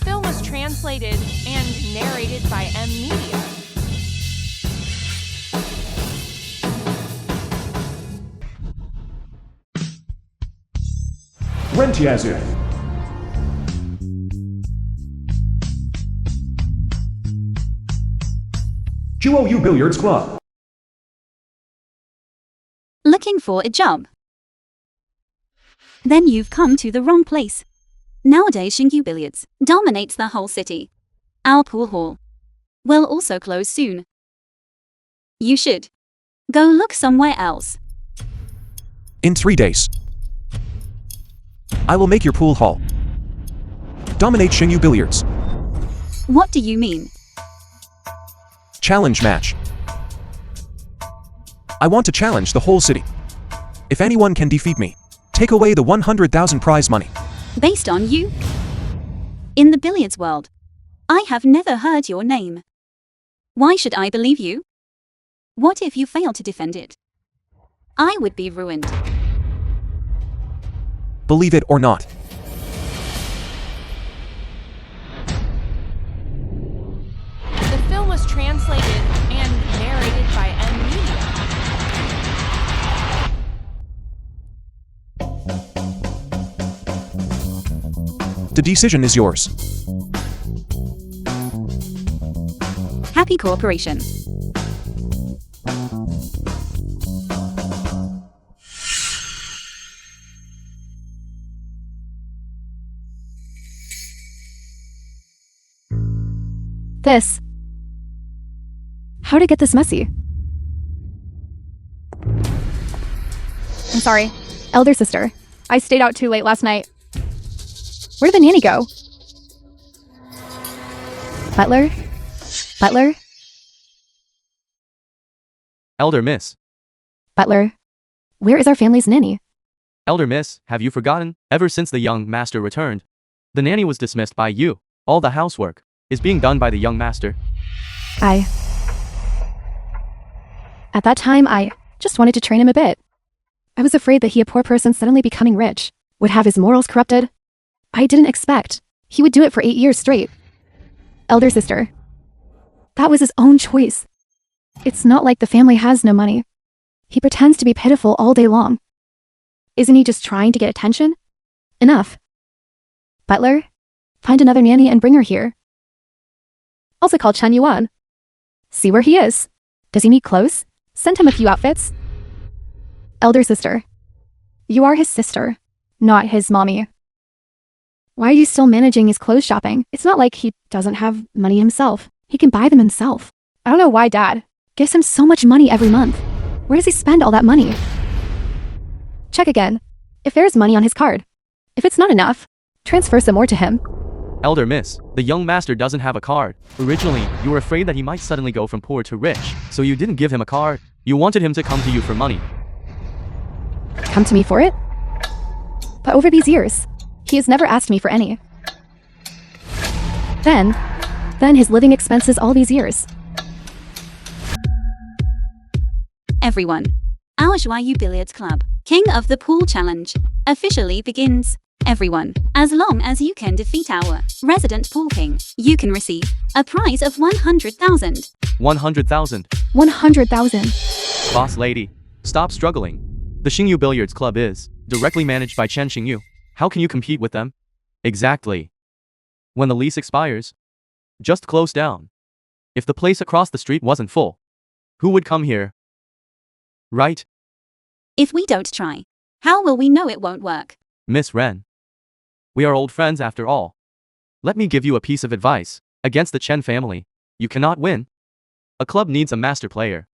film was translated and narrated by M Media. Rentiazu. Chuo Billiards Club. Looking for a job? Then you've come to the wrong place. Nowadays Xingyu Billiards dominates the whole city. Our pool hall will also close soon. You should go look somewhere else. In 3 days, I will make your pool hall dominate Xingyu Billiards. What do you mean? Challenge match. I want to challenge the whole city. If anyone can defeat me, take away the 100,000 prize money. Based on you? In the billiards world, I have never heard your name. Why should I believe you? What if you fail to defend it? I would be ruined. Believe it or not. The film was translated and narrated by M Media. The decision is yours. Happy cooperation. This. How'd it get this messy? I'm sorry. Elder sister. I stayed out too late last night. Where did the nanny go? Butler? Butler? Elder Miss. Butler? Where is our family's nanny? Elder Miss, have you forgotten? Ever since the young master returned, the nanny was dismissed by you. All the housework is being done by the young master. At that time, I just wanted to train him a bit. I was afraid that he, a poor person suddenly becoming rich, would have his morals corrupted. I didn't expect he would do it for 8 years straight. Elder sister. That was his own choice. It's not like the family has no money. He pretends to be pitiful all day long. Isn't he just trying to get attention? Enough. Butler, find another nanny and bring her here. Also call Chen Yuan. See where he is. Does he need clothes? Send him a few outfits. Elder sister. You are his sister, not his mommy. Why are you still managing his clothes shopping? It's not like he doesn't have money himself. He can buy them himself. I don't know why Dad gives him so much money every month. Where does he spend all that money? Check again. If there is money on his card. If it's not enough, transfer some more to him. Elder Miss, the young master doesn't have a card. Originally, you were afraid that he might suddenly go from poor to rich, so you didn't give him a card. You wanted him to come to you for money. Come to me for it? But over these years, he has never asked me for any. Then his living expenses all these years. Everyone, our Zhuayu Billiards Club, King of the Pool Challenge, officially begins. Everyone, as long as you can defeat our resident pool king, you can receive a prize of 100,000. 100,000. 100,000. Boss lady, stop struggling. The Xingyu Billiards Club is directly managed by Chen Xingyu. How can you compete with them? Exactly. When the lease expires, just close down. If the place across the street wasn't full, who would come here? Right? If we don't try, how will we know it won't work? Miss Ren. We are old friends after all. Let me give you a piece of advice. Against the Chen family, you cannot win. A club needs a master player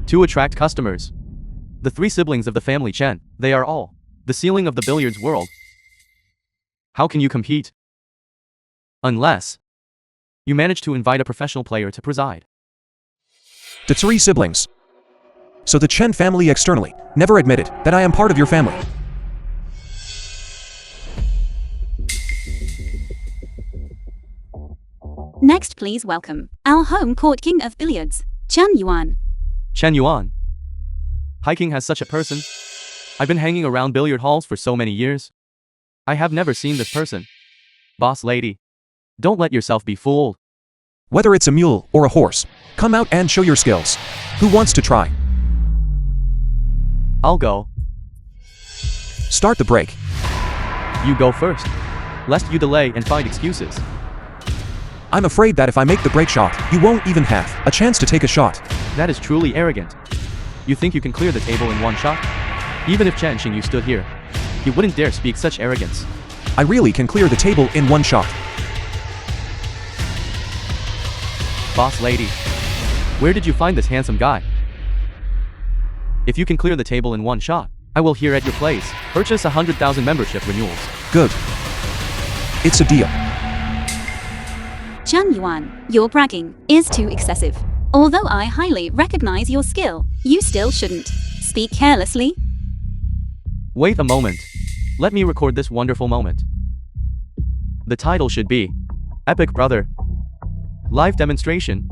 to attract customers. The 3 siblings of the family Chen, they are all the ceiling of the billiards world. How can you compete? Unless you manage to invite a professional player to preside. The 3 siblings. So the Chen family externally never admitted that I am part of your family. Next, please welcome our home court king of billiards, Chen Yuan. Chen Yuan. Hiking has such a person. I've been hanging around billiard halls for so many years. I have never seen this person. Boss lady, Don't let yourself be fooled. Whether it's a mule or a horse, come out and show your skills. Who wants to try? I'll go. Start the break. You go first. Lest you delay and find excuses. I'm afraid that if I make the break shot, you won't even have a chance to take a shot. That is truly arrogant. You think you can clear the table in one shot? Even if Chen Xingyu stood here, he wouldn't dare speak such arrogance. I really can clear the table in one shot. Boss lady, where did you find this handsome guy? If you can clear the table in one shot, I will here at your place purchase 100,000 membership renewals. Good. It's a deal. Chen Yuan, your bragging is too excessive. Although I highly recognize your skill, you still shouldn't speak carelessly. Wait a moment. Let me record this wonderful moment. The title should be Epic Brother. Live demonstration.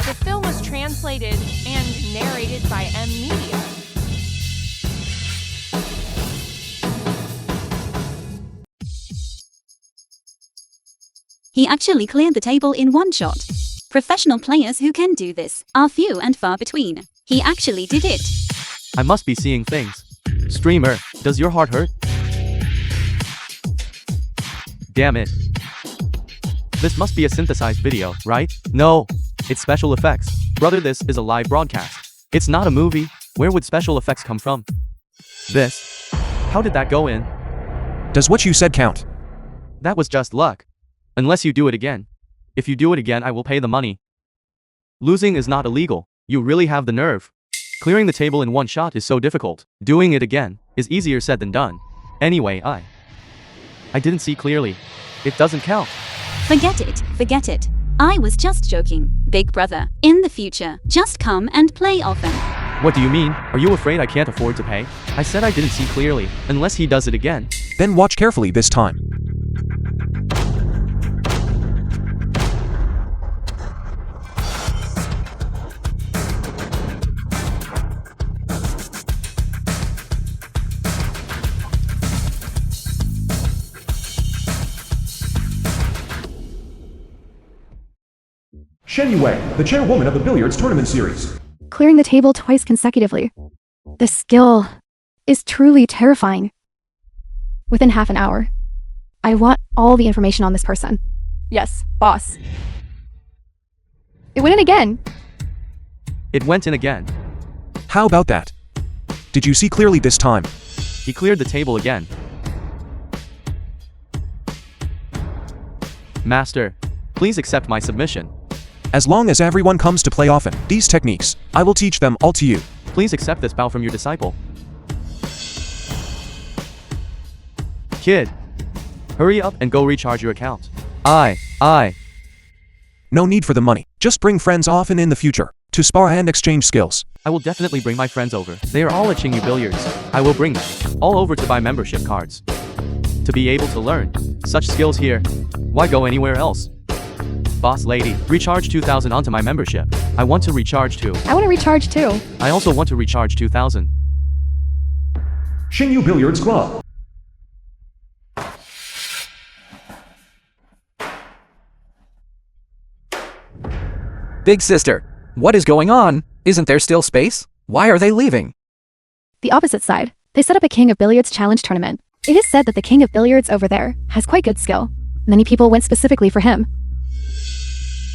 The film was translated and narrated by M Media. He actually cleared the table in one shot. Professional players who can do this are few and far between. He actually did it. I must be seeing things. Streamer, does your heart hurt? Damn it. This must be a synthesized video, right? No, it's special effects. Brother, this is a live broadcast. It's not a movie. Where would special effects come from? This? How did that go in? Does what you said count? That was just luck. Unless you do it again. If you do it again, I will pay the money. Losing is not illegal. You really have the nerve. Clearing the table in one shot is so difficult. Doing it again is easier said than done. Anyway, I didn't see clearly. It doesn't count. Forget it, forget it. I was just joking. Big brother, in the future, just come and play often. What do you mean? Are you afraid I can't afford to pay? I said I didn't see clearly, unless he does it again. Then watch carefully this time. Shen Yue, the chairwoman of the billiards tournament series. Clearing the table twice consecutively. The skill is truly terrifying. Within half an hour. I want all the information on this person. Yes, boss. It went in again. It went in again. How about that? Did you see clearly this time? He cleared the table again. Master, please accept my submission. As long as everyone comes to play often, these techniques, I will teach them all to you. Please accept this bow from your disciple. Kid, hurry up and go recharge your account. No need for the money. Just bring friends often in the future, to spar and exchange skills. I will definitely bring my friends over. They are all at Qingyu Billiards. I will bring them all over to buy membership cards. To be able to learn such skills here, why go anywhere else? Boss lady, recharge 2,000 onto my membership. I want to recharge too. I want to recharge too. I also want to recharge 2,000. Xingyu Billiards Club. Big sister, what is going on? Isn't there still space? Why are they leaving? The opposite side. They set up a King of Billiards challenge tournament. It is said that the King of Billiards over there has quite good skill. Many people went specifically for him.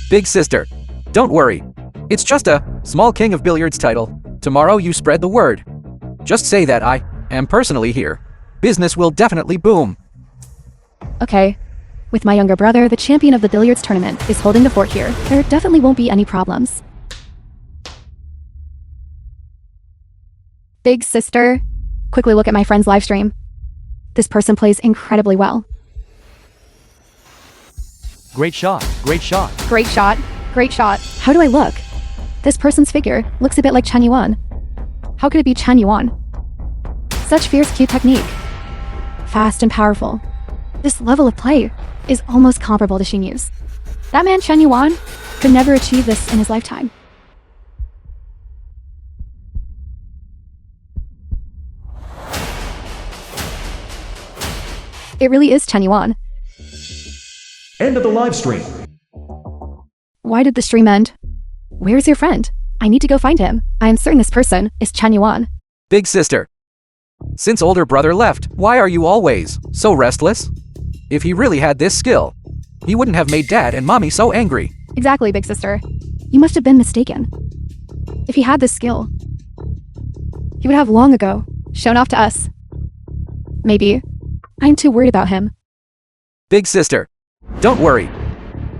Big sister, don't worry. It's just a small King of Billiards title. Tomorrow you spread the word. Just say that I am personally here. Business will definitely boom. Okay. With my younger brother, the champion of the billiards tournament, is holding the fort here. There definitely won't be any problems. Big sister, quickly look at my friend's live stream. This person plays incredibly well. Great shot, great shot. Great shot. Great shot. How do I look? This person's figure looks a bit like Chen Yuan. How could it be Chen Yuan? Such fierce cue technique. Fast and powerful. This level of play is almost comparable to Xing Yu's. That man Chen Yuan could never achieve this in his lifetime. It really is Chen Yuan. End of the live stream. Why did the stream end? Where's your friend? I need to go find him. I am certain this person is Chen Yuan. Big sister. Since older brother left, why are you always so restless? If he really had this skill, he wouldn't have made dad and mommy so angry. Exactly, big sister. You must have been mistaken. If he had this skill, he would have long ago shown off to us. Maybe. I'm too worried about him. Big sister. Don't worry.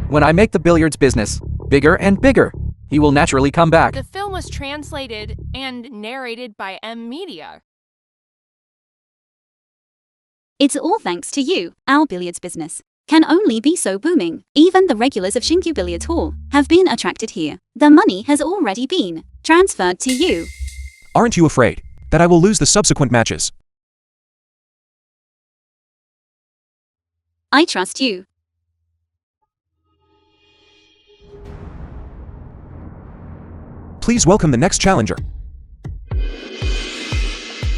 When I make the billiards business bigger and bigger, he will naturally come back. The film was translated and narrated by M Media. It's all thanks to you. Our billiards business can only be so booming. Even the regulars of Xingqiu Billiards Hall have been attracted here. The money has already been transferred to you. Aren't you afraid that I will lose the subsequent matches? I trust you. Please welcome the next challenger.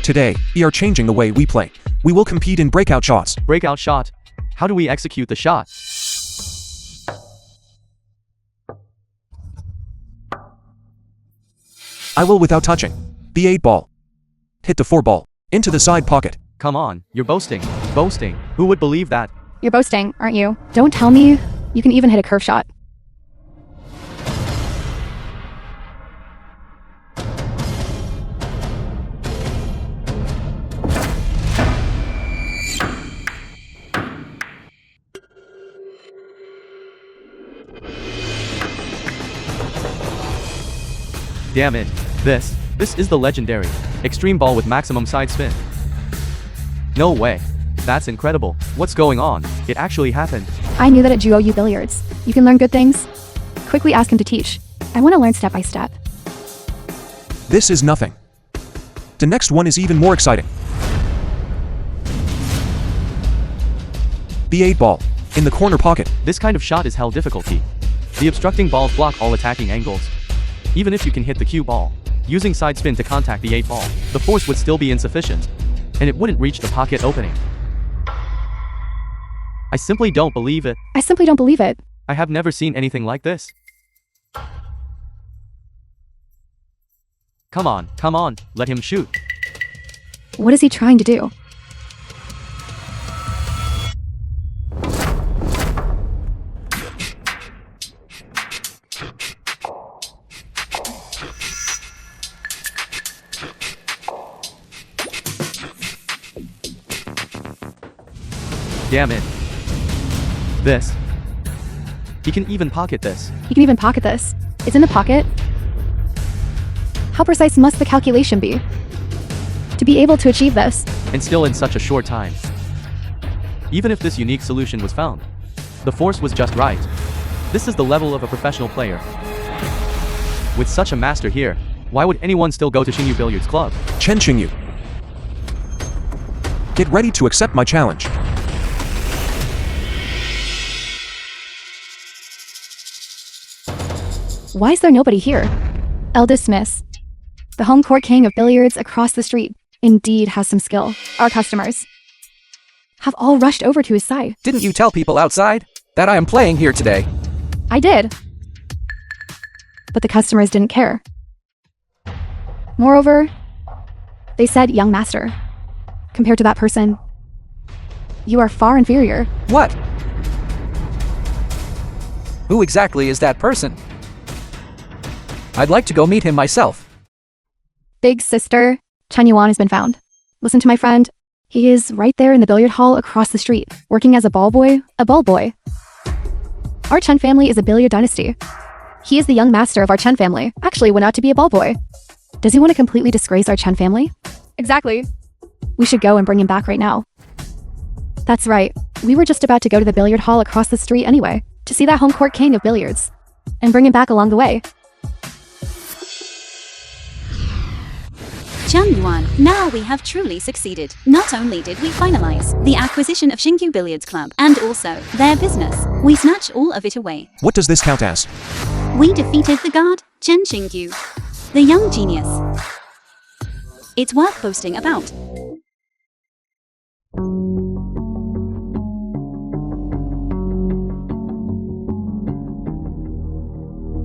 Today, we are changing the way we play. We will compete in breakout shots. Breakout shot. How do we execute the shot? I will without touching. The 8 ball. Hit the 4 ball. Into the side pocket. Come on, you're boasting. Boasting. Who would believe that? You're boasting, aren't you? Don't tell me you can even hit a curve shot. Damn it. This is the legendary extreme ball with maximum side spin. No way. That's incredible. What's going on? It actually happened. I knew that at Juou Billiards, you can learn good things. Quickly ask him to teach. I want to learn step by step. This is nothing. The next one is even more exciting. The 8 ball. In the corner pocket. This kind of shot is hell difficulty. The obstructing balls block all attacking angles. Even if you can hit the cue ball, using side spin to contact the 8 ball, the force would still be insufficient, and it wouldn't reach the pocket opening. I simply don't believe it. I simply don't believe it. I have never seen anything like this. Come on, let him shoot. What is he trying to do? Damn it. This. He can even pocket this. He can even pocket this. It's in the pocket? How precise must the calculation be to be able to achieve this? And still in such a short time. Even if this unique solution was found, the force was just right. This is the level of a professional player. With such a master here, why would anyone still go to Xingqiu Billiards Club? Chen Xingyu. Get ready to accept my challenge. Why is there nobody here? Eldest Miss. The home court king of billiards across the street indeed has some skill. Our customers have all rushed over to his side. Didn't you tell people outside that I am playing here today? I did. But the customers didn't care. Moreover, they said, young master, compared to that person, you are far inferior. What? Who exactly is that person? I'd like to go meet him myself. Big sister, Chen Yuan has been found. Listen to my friend. He is right there in the billiard hall across the street, working as a ball boy. Our Chen family is a billiard dynasty. He is the young master of our Chen family. Actually went out to be a ball boy. Does he want to completely disgrace our Chen family? Exactly. We should go and bring him back right now. That's right. We were just about to go to the billiard hall across the street anyway, to see that home court king of billiards, and bring him back along the way. Chen Yuan, now we have truly succeeded. Not only did we finalize the acquisition of Xingyu Billiards Club and also their business, we snatched all of it away. What does this count as? We defeated the god, Chen Xingyu, the young genius. It's worth boasting about.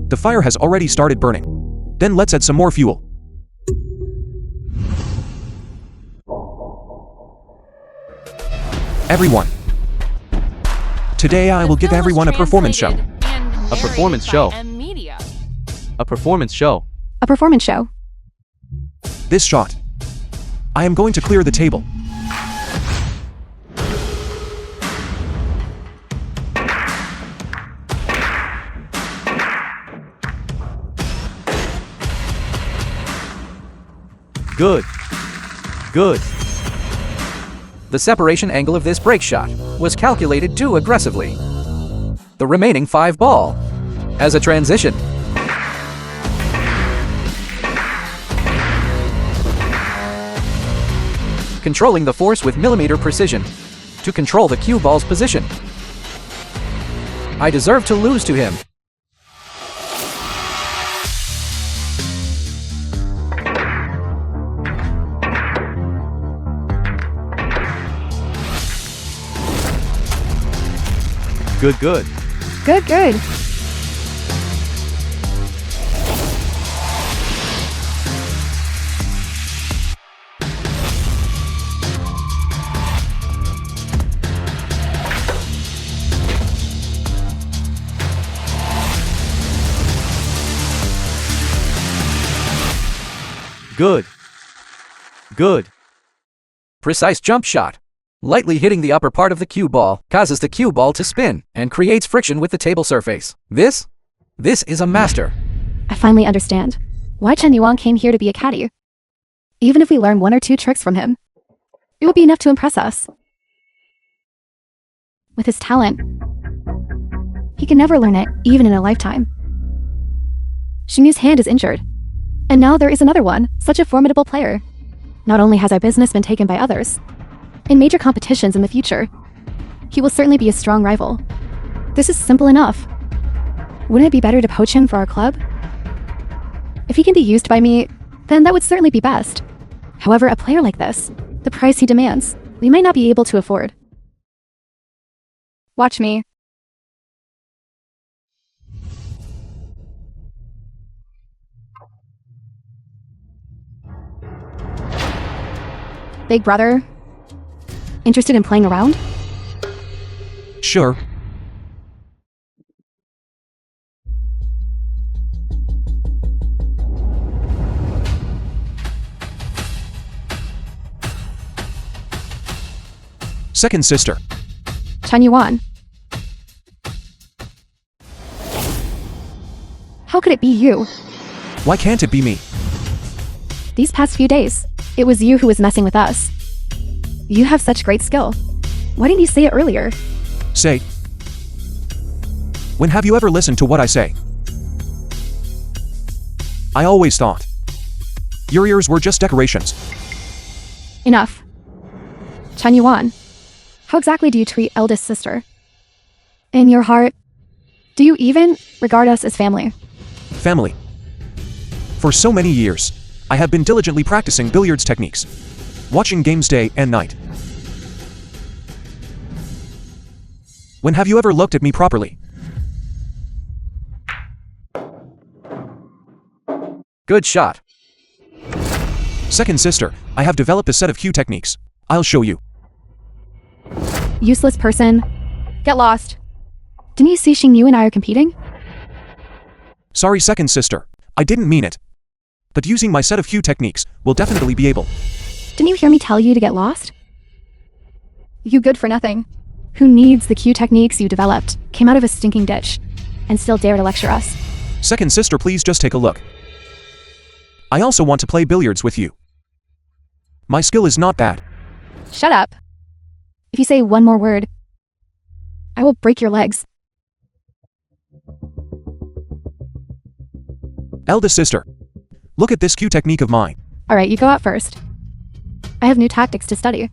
The fire has already started burning. Then let's add some more fuel. Everyone. Today I will give everyone a performance show. A performance show. A performance show. A performance show. This shot. I am going to clear the table. Good. Good. The separation angle of this break shot was calculated too aggressively. The remaining 5 ball. As a transition. Controlling the force with millimeter precision to control the cue ball's position. I deserve to lose to him. Good, good. Good. Good. Good. Precise jump shot. Lightly hitting the upper part of the cue ball causes the cue ball to spin and creates friction with the table surface. This is a master. I finally understand why Chen Yuan came here to be a caddy. Even if we learn 1 or 2 tricks from him, it will be enough to impress us. With his talent, he can never learn it, even in a lifetime. Xingyu's hand is injured, and now there is another one, such a formidable player. Not only has our business been taken by others, in major competitions in the future, he will certainly be a strong rival. This is simple enough. Wouldn't it be better to poach him for our club? If he can be used by me, then that would certainly be best. However, a player like this, the price he demands, we might not be able to afford. Watch me. Big brother, interested in playing around? Sure. Second sister. Chen Yuan. How could it be you? Why can't it be me? These past few days, it was you who was messing with us. You have such great skill. Why didn't you say it earlier? Say. When have you ever listened to what I say? I always thought your ears were just decorations. Enough. Chen Yuan, how exactly do you treat eldest sister? In your heart, do you even regard us as family? Family. For so many years, I have been diligently practicing billiards techniques, watching games day and night. When have you ever looked at me properly? Good shot. Second sister, I have developed a set of cue techniques. I'll show you. Useless person. Get lost. Didn't you see Xingyu and I are competing? Sorry, second sister. I didn't mean it. But using my set of cue techniques, we'll definitely be able Didn't you hear me tell you to get lost? You good for nothing. Who needs the Q techniques you developed, came out of a stinking ditch, and still dare to lecture us? Second sister, please just take a look. I also want to play billiards with you. My skill is not bad. Shut up. If you say one more word, I will break your legs. Eldest sister, look at this Q technique of mine. Alright, you go out first. I have new tactics to study.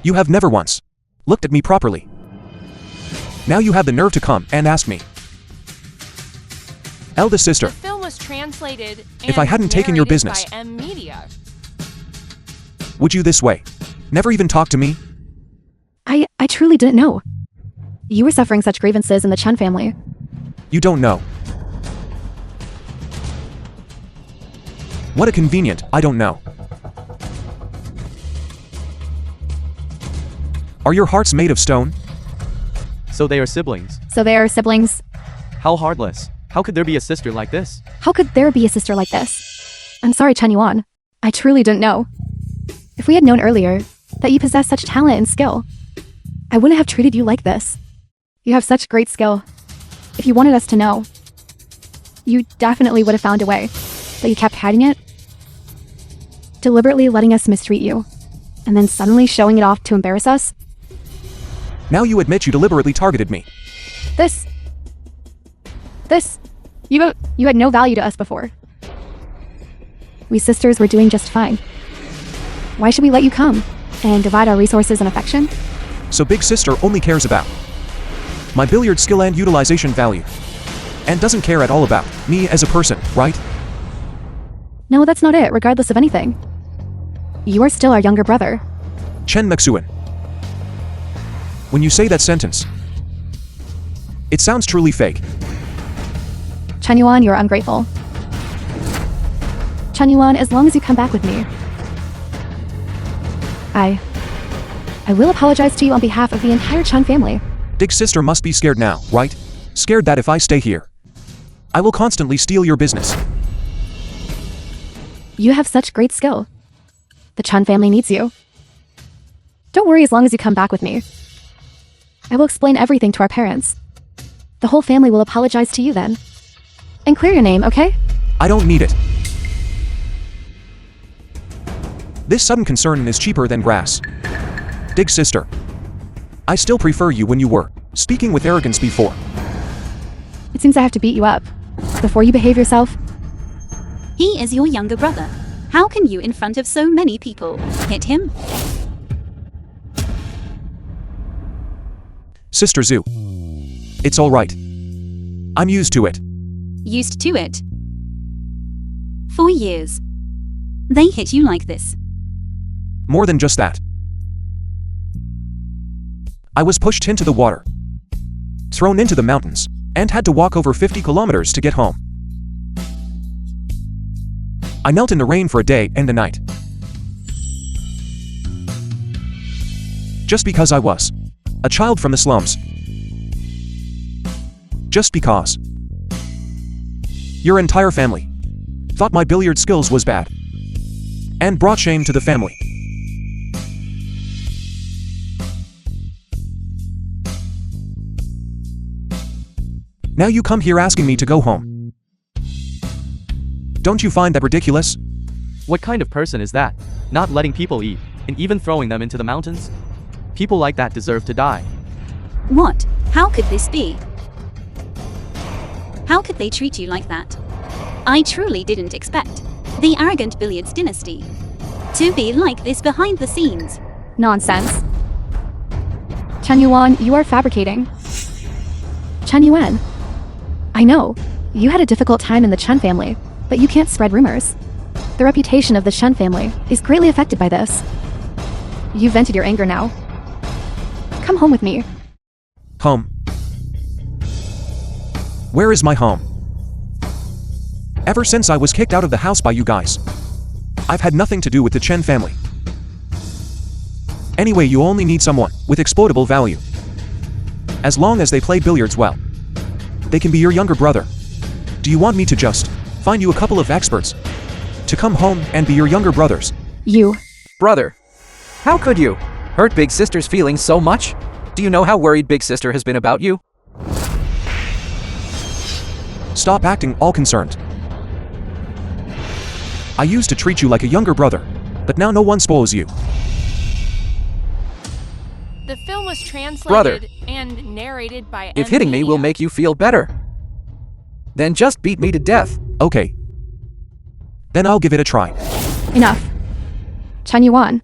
You have never once looked at me properly. Now you have the nerve to come and ask me. Eldest sister, The film was translated and If I hadn't taken your narrated business. by M Media. would you this way never even talk to me? I truly didn't know. You were suffering such grievances in the Chen family. You don't know. What a convenient, I don't know. Are your hearts made of stone? So they are siblings. So they are siblings. How heartless. How could there be a sister like this? How could there be a sister like this? I'm sorry, Chen Yuan. I truly didn't know. If we had known earlier that you possess such talent and skill, I wouldn't have treated you like this. You have such great skill. If you wanted us to know, you definitely would have found a way. But you kept hiding it, deliberately letting us mistreat you, and then suddenly showing it off to embarrass us. Now you admit you deliberately targeted me. You had no value to us before. We sisters were doing just fine. Why should we let you come and divide our resources and affection? So big sister only cares about my billiard skill and utilization value, and doesn't care at all about me as a person, right? No, that's not it, regardless of anything. You are still our younger brother. Chen Mexuan. When you say that sentence, it sounds truly fake. Chen Yuan, you're ungrateful. Chen Yuan, as long as you come back with me, I will apologize to you on behalf of the entire Chen family. Big sister must be scared now, right? Scared that if I stay here, I will constantly steal your business. You have such great skill. The Chen family needs you. Don't worry as long as you come back with me. I will explain everything to our parents. The whole family will apologize to you then. And clear your name, okay? I don't need it. This sudden concern is cheaper than grass. Big sister, I still prefer you when you were speaking with arrogance before. It seems I have to beat you up before you behave yourself. He is your younger brother. How can you, in front of so many people, hit him? Sister Zhu, it's all right. I'm used to it. Used to it. For years. They hit you like this. More than just that. I was pushed into the water, thrown into the mountains, and had to walk over 50 kilometers to get home. I knelt in the rain for a day and a night. Just because I was a child from the slums. Just because your entire family thought my billiard skills was bad and brought shame to the family. Now you come here asking me to go home. Don't you find that ridiculous? What kind of person is that? Not letting people eat, and even throwing them into the mountains? People like that deserve to die. What? How could this be? How could they treat you like that? I truly didn't expect the arrogant billiards dynasty to be like this behind the scenes. Nonsense. Chen Yuan, you are fabricating. Chen Yuan, I know, you had a difficult time in the Chen family, but you can't spread rumors. The reputation of the Chen family is greatly affected by this. You vented your anger now. Come home with me. Home. Where is my home? Ever since I was kicked out of the house by you guys, I've had nothing to do with the Chen family. Anyway, you only need someone with exploitable value. As long as they play billiards well, they can be your younger brother. Do you want me to just find you a couple of experts to come home and be your younger brothers? You. Brother, how could you hurt Big Sister's feelings so much? Do you know how worried Big Sister has been about you? Stop acting all concerned. I used to treat you like a younger brother, but now no one spoils you. The film was translated Brother, and narrated by If hitting me will make you feel better, then just beat me to death. Okay. Then I'll give it a try. Enough. Chen Yuan.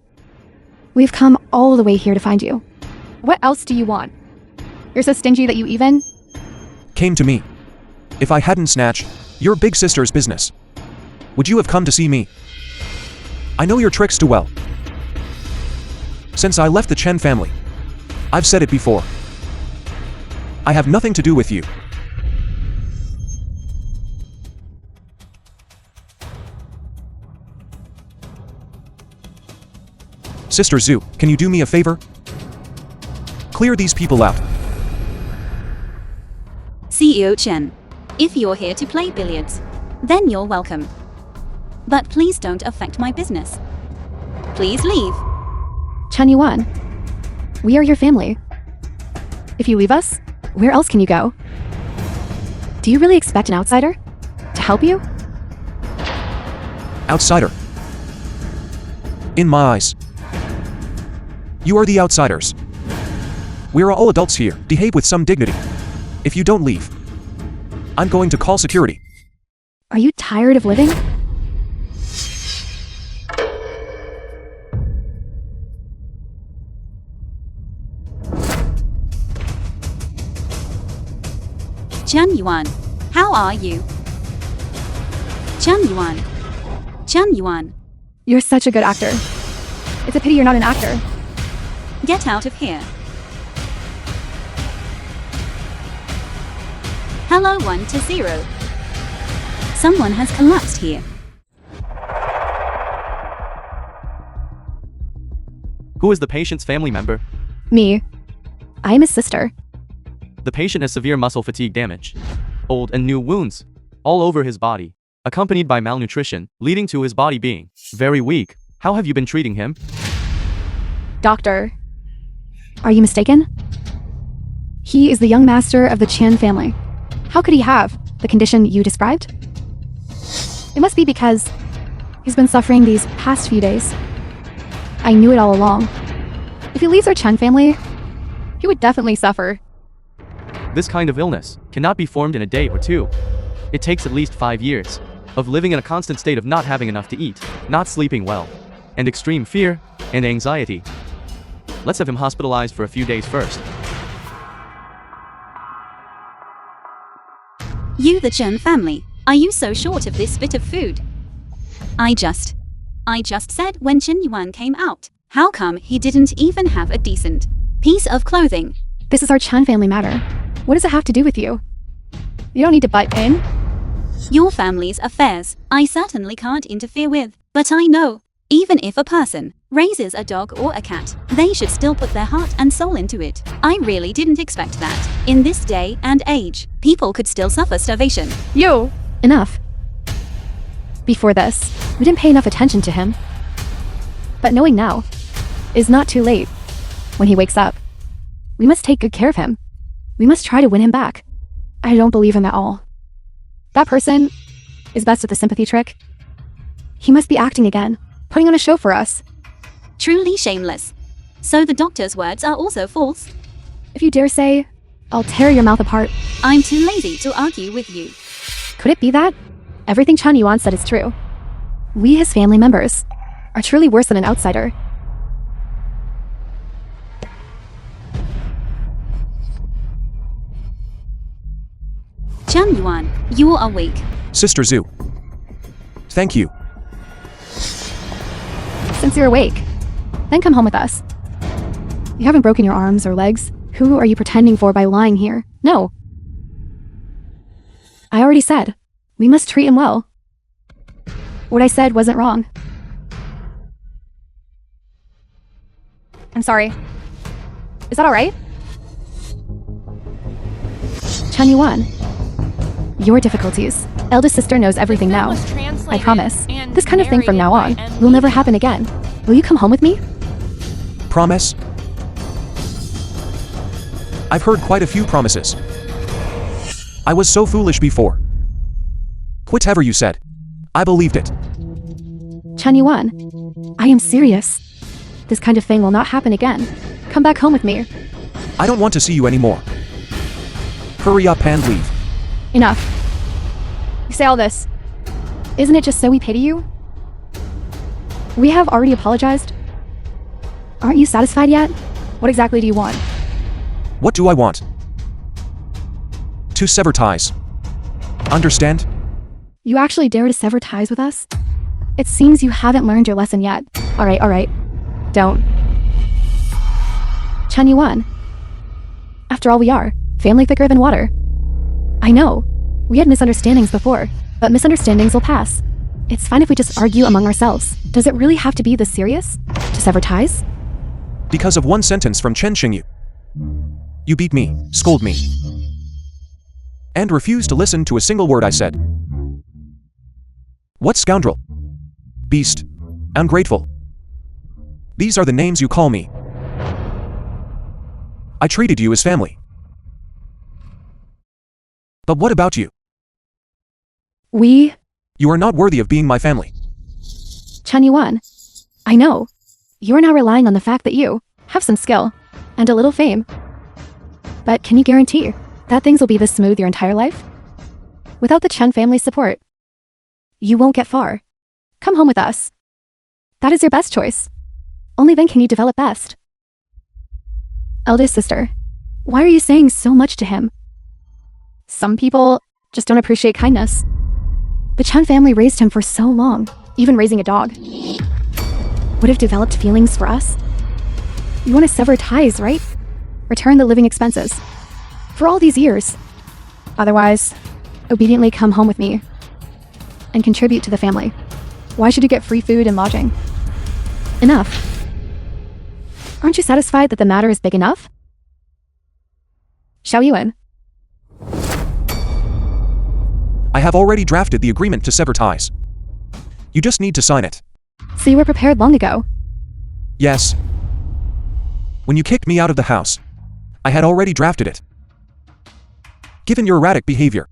We've come all the way here to find you. What else do you want? You're so stingy that you even... Came to me. If I hadn't snatched your big sister's business, would you have come to see me? I know your tricks too well. Since I left the Chen family, I've said it before. I have nothing to do with you. Sister Zhu, can you do me a favor? Clear these people out. CEO Chen, if you're here to play billiards, then you're welcome. But please don't affect my business. Please leave. Chen Yuan. We are your family. If you leave us, where else can you go? Do you really expect an outsider to help you? Outsider. In my eyes, you are the outsiders. We're all adults here. Behave with some dignity. If you don't leave, I'm going to call security. Are you tired of living? Chen Yuan, how are you? Chen Yuan. Chen Yuan, You're such a good actor. It's a pity you're not an actor. get out of here. Hello 1 to 0. Someone has collapsed here. Who is the patient's family member? Me. I am his sister. The patient has severe muscle fatigue damage, old and new wounds all over his body, accompanied by malnutrition, leading to his body being very weak. How have you been treating him? Doctor. Are you mistaken? He is the young master of the Chen family. How could he have the condition you described? It must be because he's been suffering these past few days. I knew it all along. If he leaves our Chen family, he would definitely suffer. This kind of illness cannot be formed in a day or two. It takes at least 5 years of living in a constant state of not having enough to eat, not sleeping well, and extreme fear and anxiety. Let's have him hospitalized for a few days first. You the Chen family, are you so short of this bit of food? I just said when Chen Yuan came out, how come he didn't even have a decent piece of clothing? This is our Chen family matter. What does it have to do with you? You don't need to butt in. Your family's affairs, I certainly can't interfere with, but I know, even if a person raises a dog or a cat, they should still put their heart and soul into it. I really didn't expect that. In this day and age, people could still suffer starvation. You! Enough. Before this, we didn't pay enough attention to him. But knowing now is not too late. When he wakes up, we must take good care of him. We must try to win him back. I don't believe him at all. That person is best at the sympathy trick. He must be acting again, putting on a show for us. Truly shameless. So the doctor's words are also false? If you dare say, I'll tear your mouth apart. I'm too lazy to argue with you. Could it be that? Everything Chen Yuan said is true. We, his family members, are truly worse than an outsider. Chen Yuan, you're awake. Sister Zhu. Thank you. Since you're awake, then come home with us. You haven't broken your arms or legs. Who are you pretending for by lying here? No. I already said, we must treat him well. What I said wasn't wrong. I'm sorry. Is that alright? Chen Yuan. Your difficulties. Eldest sister knows everything The film now. was I translated promise. and This kind of thing from now on narrated by will never media. happen again. Will you come home with me? Promise? I've heard quite a few promises. I was so foolish before. Whatever you said, I believed it. Chen Yuan. I am serious. This kind of thing will not happen again. Come back home with me. I don't want to see you anymore. Hurry up and leave. Enough. You say all this. Isn't it just so we pity you? We have already apologized. Aren't you satisfied yet? What exactly do you want? What do I want? To sever ties. Understand? You actually dare to sever ties with us? It seems you haven't learned your lesson yet. Alright. Don't. Chen Yuan. After all, we are family thicker than water. I know. We had misunderstandings before, but misunderstandings will pass. It's fine if we just argue among ourselves. Does it really have to be this serious? To sever ties? Because of one sentence from Chen Xingyu. You beat me, scold me, and refused to listen to a single word I said. What scoundrel? Beast. Ungrateful. These are the names you call me. I treated you as family. But what about you? You are not worthy of being my family. Chen Yuan. I know. You are now relying on the fact that you have some skill and a little fame. But can you guarantee that things will be this smooth your entire life? Without the Chen family's support, you won't get far. Come home with us. That is your best choice. Only then can you develop best. Eldest sister, why are you saying so much to him? Some people just don't appreciate kindness. The Chen family raised him for so long, even raising a dog. Would have developed feelings for us? You want to sever ties, right? Return the living expenses. For all these years. Otherwise, obediently come home with me and contribute to the family. Why should you get free food and lodging? Enough. Aren't you satisfied that the matter is big enough? Xiao Yuan. I have already drafted the agreement to sever ties. You just need to sign it. So you were prepared long ago. Yes. When you kicked me out of the house, I had already drafted it. Given your erratic behavior.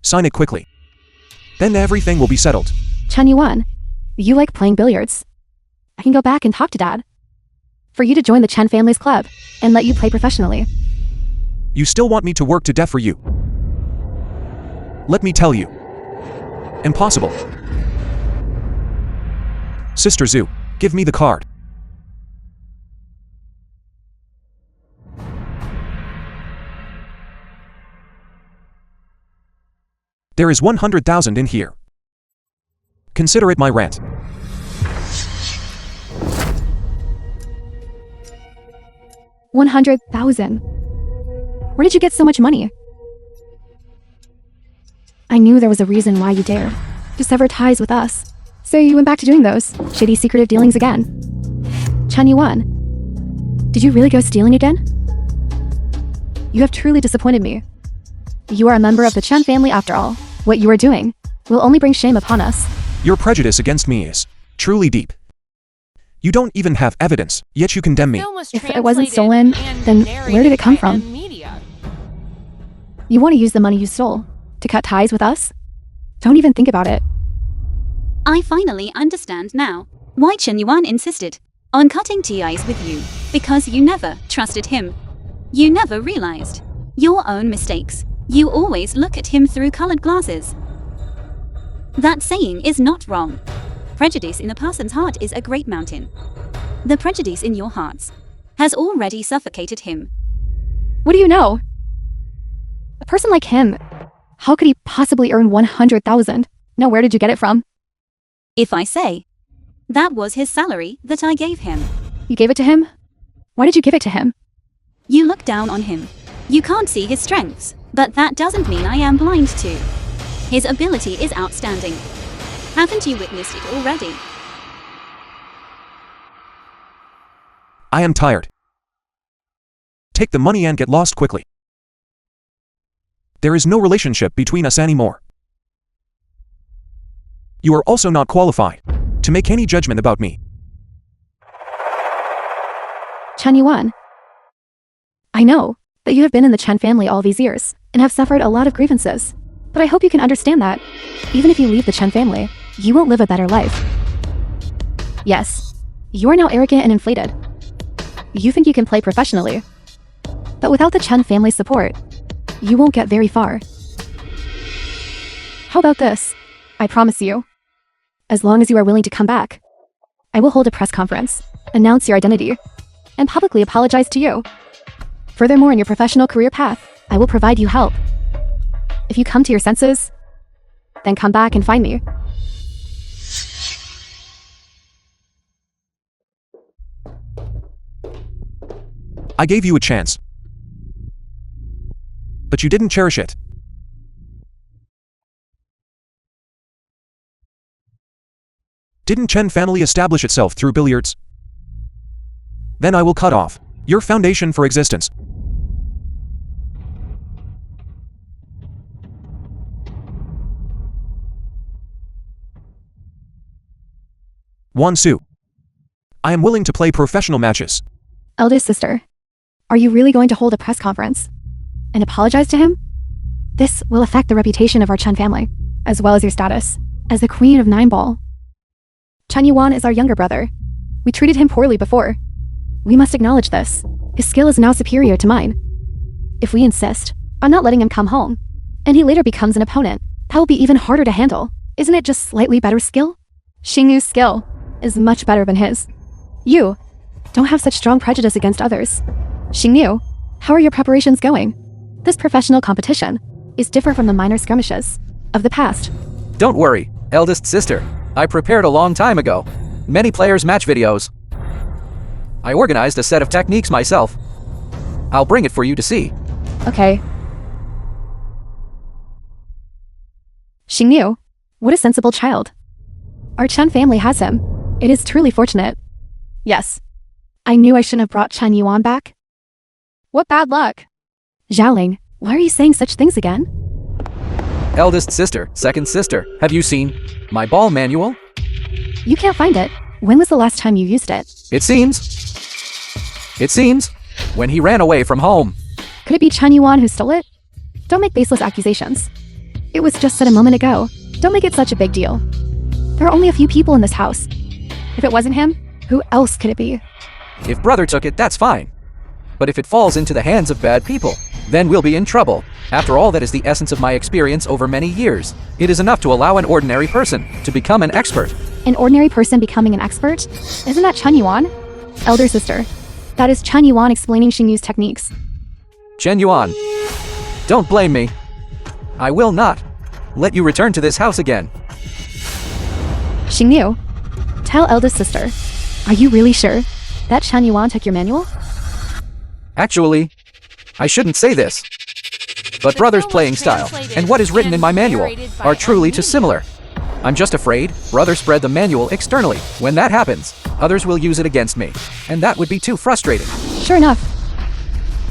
Sign it quickly. Then everything will be settled. Chen Yuan, you like playing billiards. I can go back and talk to Dad. For you to join the Chen family's club and let you play professionally. You still want me to work to death for you? Let me tell you. Impossible. Sister Zhu, give me the card. There is 100,000 in here. Consider it my rent. $100,000. Where did you get so much money? I knew there was a reason why you dared to sever ties with us. So you went back to doing those shady secretive dealings again. Chen Yuan, did you really go stealing again? You have truly disappointed me. You are a member of the Chen family after all. What you are doing will only bring shame upon us. Your prejudice against me is truly deep. You don't even have evidence, yet you condemn me. Film was If it wasn't translated stolen, and then where did narrated it come by from? media. You want to use the money you stole to cut ties with us? Don't even think about it. I finally understand now why Chen Yuan insisted on cutting ties with you, because you never trusted him. You never realized your own mistakes. You always look at him through colored glasses. That saying is not wrong. Prejudice in a person's heart is a great mountain. The prejudice in your hearts has already suffocated him. What do you know? A person like him, how could he possibly earn 100,000? Now where did you get it from? If I say, that was his salary that I gave him. You gave it to him? Why did you give it to him? You look down on him. You can't see his strengths, but that doesn't mean I am blind to. His ability is outstanding. Haven't you witnessed it already? I am tired. Take the money and get lost quickly. There is no relationship between us anymore. You are also not qualified to make any judgment about me. Chen Yuan. I know that you have been in the Chen family all these years and have suffered a lot of grievances, but I hope you can understand that even if you leave the Chen family, you won't live a better life. Yes, you are now arrogant and inflated. You think you can play professionally, but without the Chen family's support, you won't get very far. How about this? I promise you, as long as you are willing to come back, I will hold a press conference, announce your identity, and publicly apologize to you. Furthermore, in your professional career path, I will provide you help. If you come to your senses, then come back and find me. I gave you a chance, but you didn't cherish it. Didn't Chen family establish itself through billiards? Then I will cut off your foundation for existence. Wan Su. I am willing to play professional matches. Eldest sister, are you really going to hold a press conference and apologize to him? This will affect the reputation of our Chen family, as well as your status as the Queen of Nine Ball. Chen Yuan is our younger brother. We treated him poorly before. We must acknowledge this. His skill is now superior to mine. If we insist on not letting him come home, and he later becomes an opponent, that will be even harder to handle. Isn't it just slightly better skill? Xingyu's skill is much better than his. You don't have such strong prejudice against others. Xingyu, how are your preparations going? This professional competition is different from the minor skirmishes of the past. Don't worry, eldest sister. I prepared a long time ago. Many players' match videos. I organized a set of techniques myself. I'll bring it for you to see. Okay. Xingyu, what a sensible child. Our Chen family has him. It is truly fortunate. Yes. I knew I shouldn't have brought Chen Yuan back. What bad luck. Xiaoling, why are you saying such things again? Eldest sister, second sister, have you seen my ball manual? You can't find it. When was the last time you used it? It seems, when he ran away from home. Could it be Chen Yuan who stole it? Don't make baseless accusations. It was just said a moment ago. Don't make it such a big deal. There are only a few people in this house. If it wasn't him, who else could it be? If brother took it, that's fine. But if it falls into the hands of bad people, then we'll be in trouble. After all, that is the essence of my experience over many years. It is enough to allow an ordinary person to become an expert. An ordinary person becoming an expert? Isn't that Chen Yuan? Elder sister, that is Chen Yuan explaining Xingyu's techniques. Chen Yuan, don't blame me. I will not let you return to this house again. Xingyu, tell eldest sister, are you really sure that Chen Yuan took your manual? Actually, I shouldn't say this, but The brother's film was playing style translated and what is written in my and manual narrated by are truly too Amina. similar. I'm just afraid brother spread the manual externally. When that happens, others will use it against me, and that would be too frustrating. Sure enough.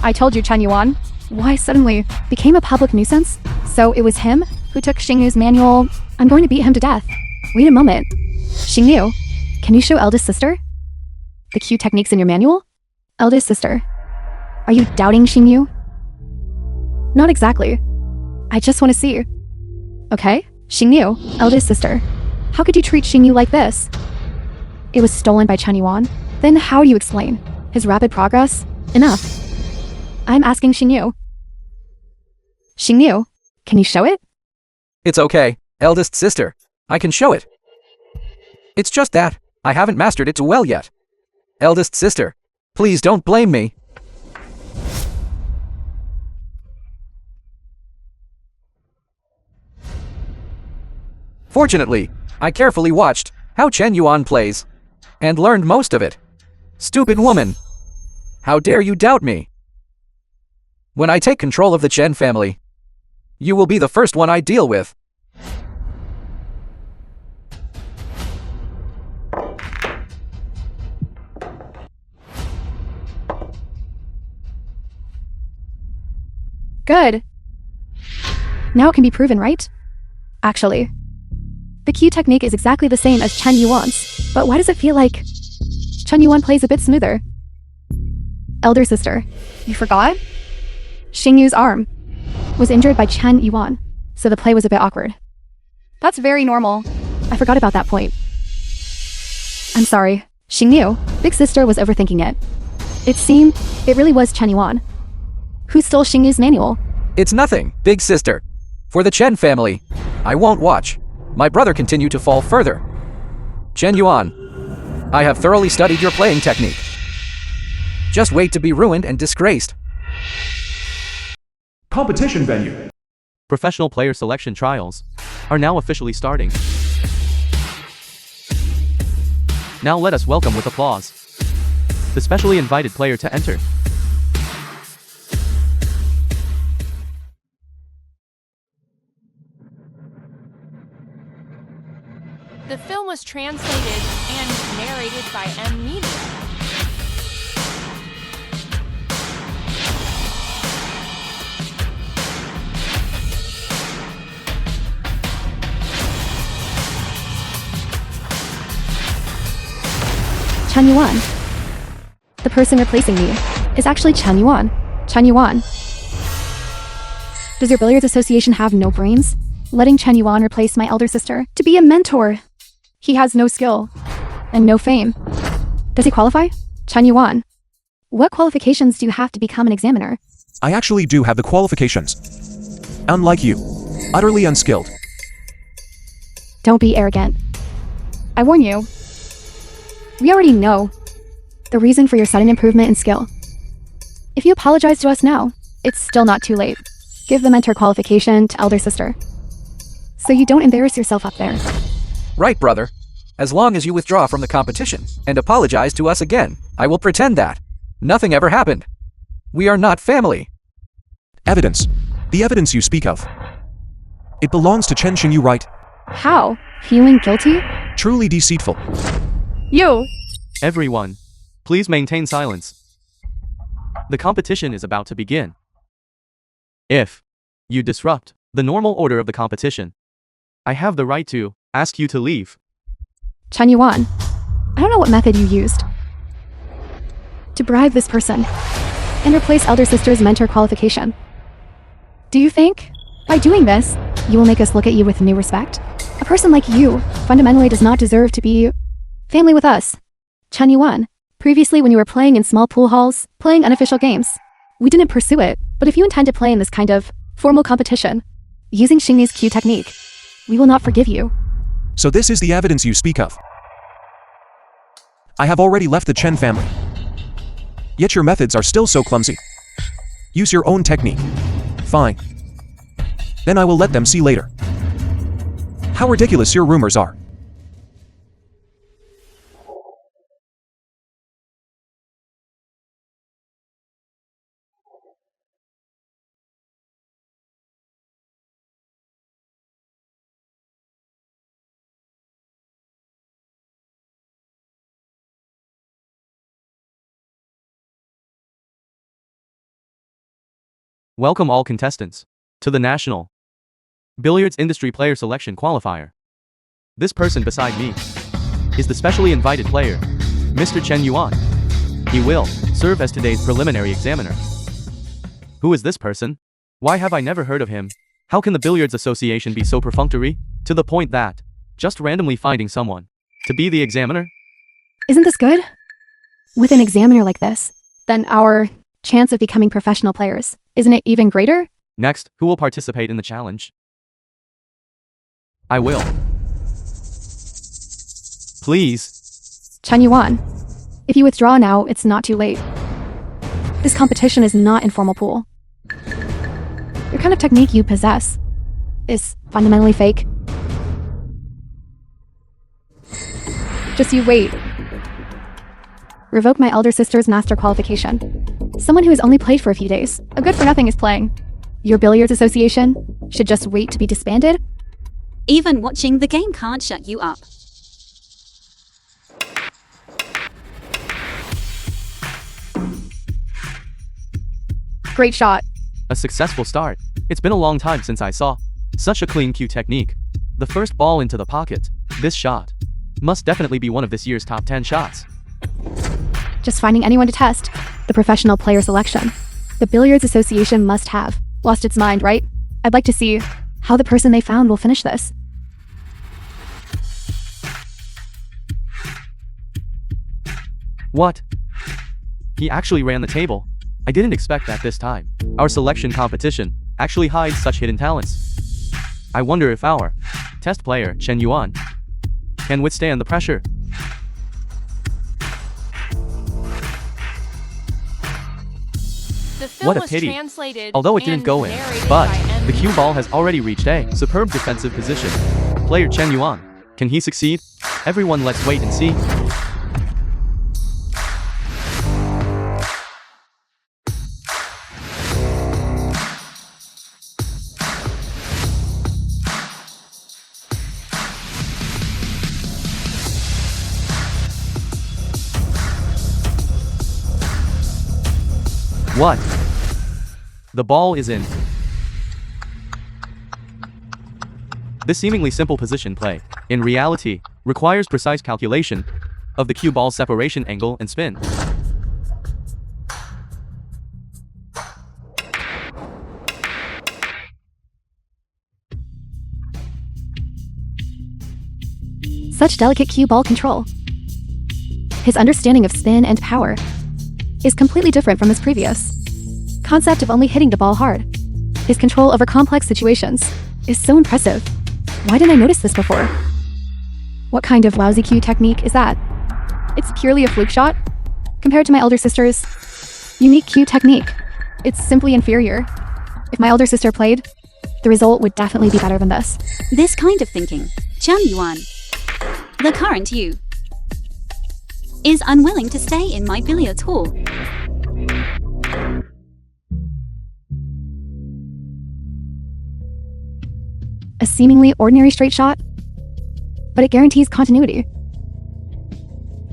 I told you, Chen Yuan. Why suddenly became a public nuisance? So it was him who took Xingyu's manual. I'm going to beat him to death. Wait a moment. Xingyu, can you show eldest sister the cue techniques in your manual? Eldest sister, are you doubting Xingyu? Not exactly. I just want to see. Okay, Xingyu, eldest sister, how could you treat Xingyu like this? It was stolen by Chen Yuan. Then how do you explain his rapid progress? Enough. I'm asking Xingyu. Xingyu, can you show it? It's okay, eldest sister. I can show it. It's just that I haven't mastered it too well yet. Eldest sister, please don't blame me. Fortunately, I carefully watched how Chen Yuan plays and learned most of it. Stupid woman. How dare you doubt me? When I take control of the Chen family, you will be the first one I deal with. Good. Now it can be proven, right? Actually, the Q technique is exactly the same as Chen Yuan's, but why does it feel like Chen Yuan plays a bit smoother? Elder sister, you forgot? Xingyu's arm was injured by Chen Yuan, so the play was a bit awkward. That's very normal. I forgot about that point. I'm sorry. Xingyu, big sister, was overthinking it. It seemed it really was Chen Yuan who stole Xingyu's manual. It's nothing, big sister. For the Chen family, I won't watch my brother continue to fall further. Chen Yuan, I have thoroughly studied your playing technique. Just wait to be ruined and disgraced. Competition venue. Professional player selection trials are now officially starting. Now let us welcome with applause the specially invited player to enter. The film was translated and narrated by M Media. Chen Yuan. The person replacing me is actually Chen Yuan. Chen Yuan. Does your Billiards Association have no brains? Letting Chen Yuan replace my elder sister to be a mentor. He has no skill and no fame. Does he qualify? Chen Yuan. What qualifications do you have to become an examiner? I actually do have the qualifications. Unlike you, utterly unskilled. Don't be arrogant. I warn you. We already know the reason for your sudden improvement in skill. If you apologize to us now, it's still not too late. Give the mentor qualification to elder sister, so you don't embarrass yourself up there. Right, brother. As long as you withdraw from the competition and apologize to us again, I will pretend that nothing ever happened. We are not family. Evidence. The evidence you speak of. It belongs to Chen Xingyu, right? How? Feeling guilty? Truly deceitful. You! Everyone, please maintain silence. The competition is about to begin. If you disrupt the normal order of the competition, I have the right to ask you to leave. Chen Yuan, I don't know what method you used to bribe this person and replace elder sister's mentor qualification. Do you think, by doing this, you will make us look at you with new respect? A person like you fundamentally does not deserve to be family with us. Chen Yuan, previously when you were playing in small pool halls, playing unofficial games, we didn't pursue it, but if you intend to play in this kind of formal competition, using Xingyu's Q technique, we will not forgive you. So this is the evidence you speak of. I have already left the Chen family. Yet your methods are still so clumsy. Use your own technique. Fine. Then I will let them see later how ridiculous your rumors are. Welcome all contestants to the National Billiards Industry Player Selection Qualifier. This person beside me is the specially invited player, Mr. Chen Yuan. He will serve as today's preliminary examiner. Who is this person? Why have I never heard of him? How can the Billiards Association be so perfunctory, to the point that just randomly finding someone to be the examiner? Isn't this good? With an examiner like this, then our chance of becoming professional players, isn't it even greater? Next, who will participate in the challenge? I will. Please. Chen Yuan, if you withdraw now, it's not too late. This competition is not informal pool. Your kind of technique you possess is fundamentally fake. Just you wait. Revoke my elder sister's master qualification. Someone who has only played for a few days. A good-for-nothing is playing. Your Billiards Association should just wait to be disbanded? Even watching the game can't shut you up. Great shot. A successful start. It's been a long time since I saw such a clean cue technique. The first ball into the pocket. This shot must definitely be one of this year's top 10 shots. Just finding anyone to test. The professional player selection. The Billiards Association must have lost its mind, right? I'd like to see how the person they found will finish this. What? He actually ran the table. I didn't expect that this time. Our selection competition actually hides such hidden talents. I wonder if our test player, Chen Yuan, can withstand the pressure. The film What a was pity. translated Although it didn't and go in, narrated but by M. the cue ball has already reached a superb defensive position. Player Chen Yuan, can he succeed? Everyone, let's wait and see. What? The ball is in. This seemingly simple position play, in reality, requires precise calculation of the cue ball separation angle and spin. Such delicate cue ball control. His understanding of spin and power is completely different from his previous concept of only hitting the ball hard. His control over complex situations is so impressive. Why didn't I notice this before? What kind of lousy cue technique is that? It's purely a fluke shot compared to my elder sister's unique cue technique. It's simply inferior. If my elder sister played, the result would definitely be better than this. This kind of thinking, Chen Yuan, the current you, is unwilling to stay in my billiards hall. A seemingly ordinary straight shot, but it guarantees continuity.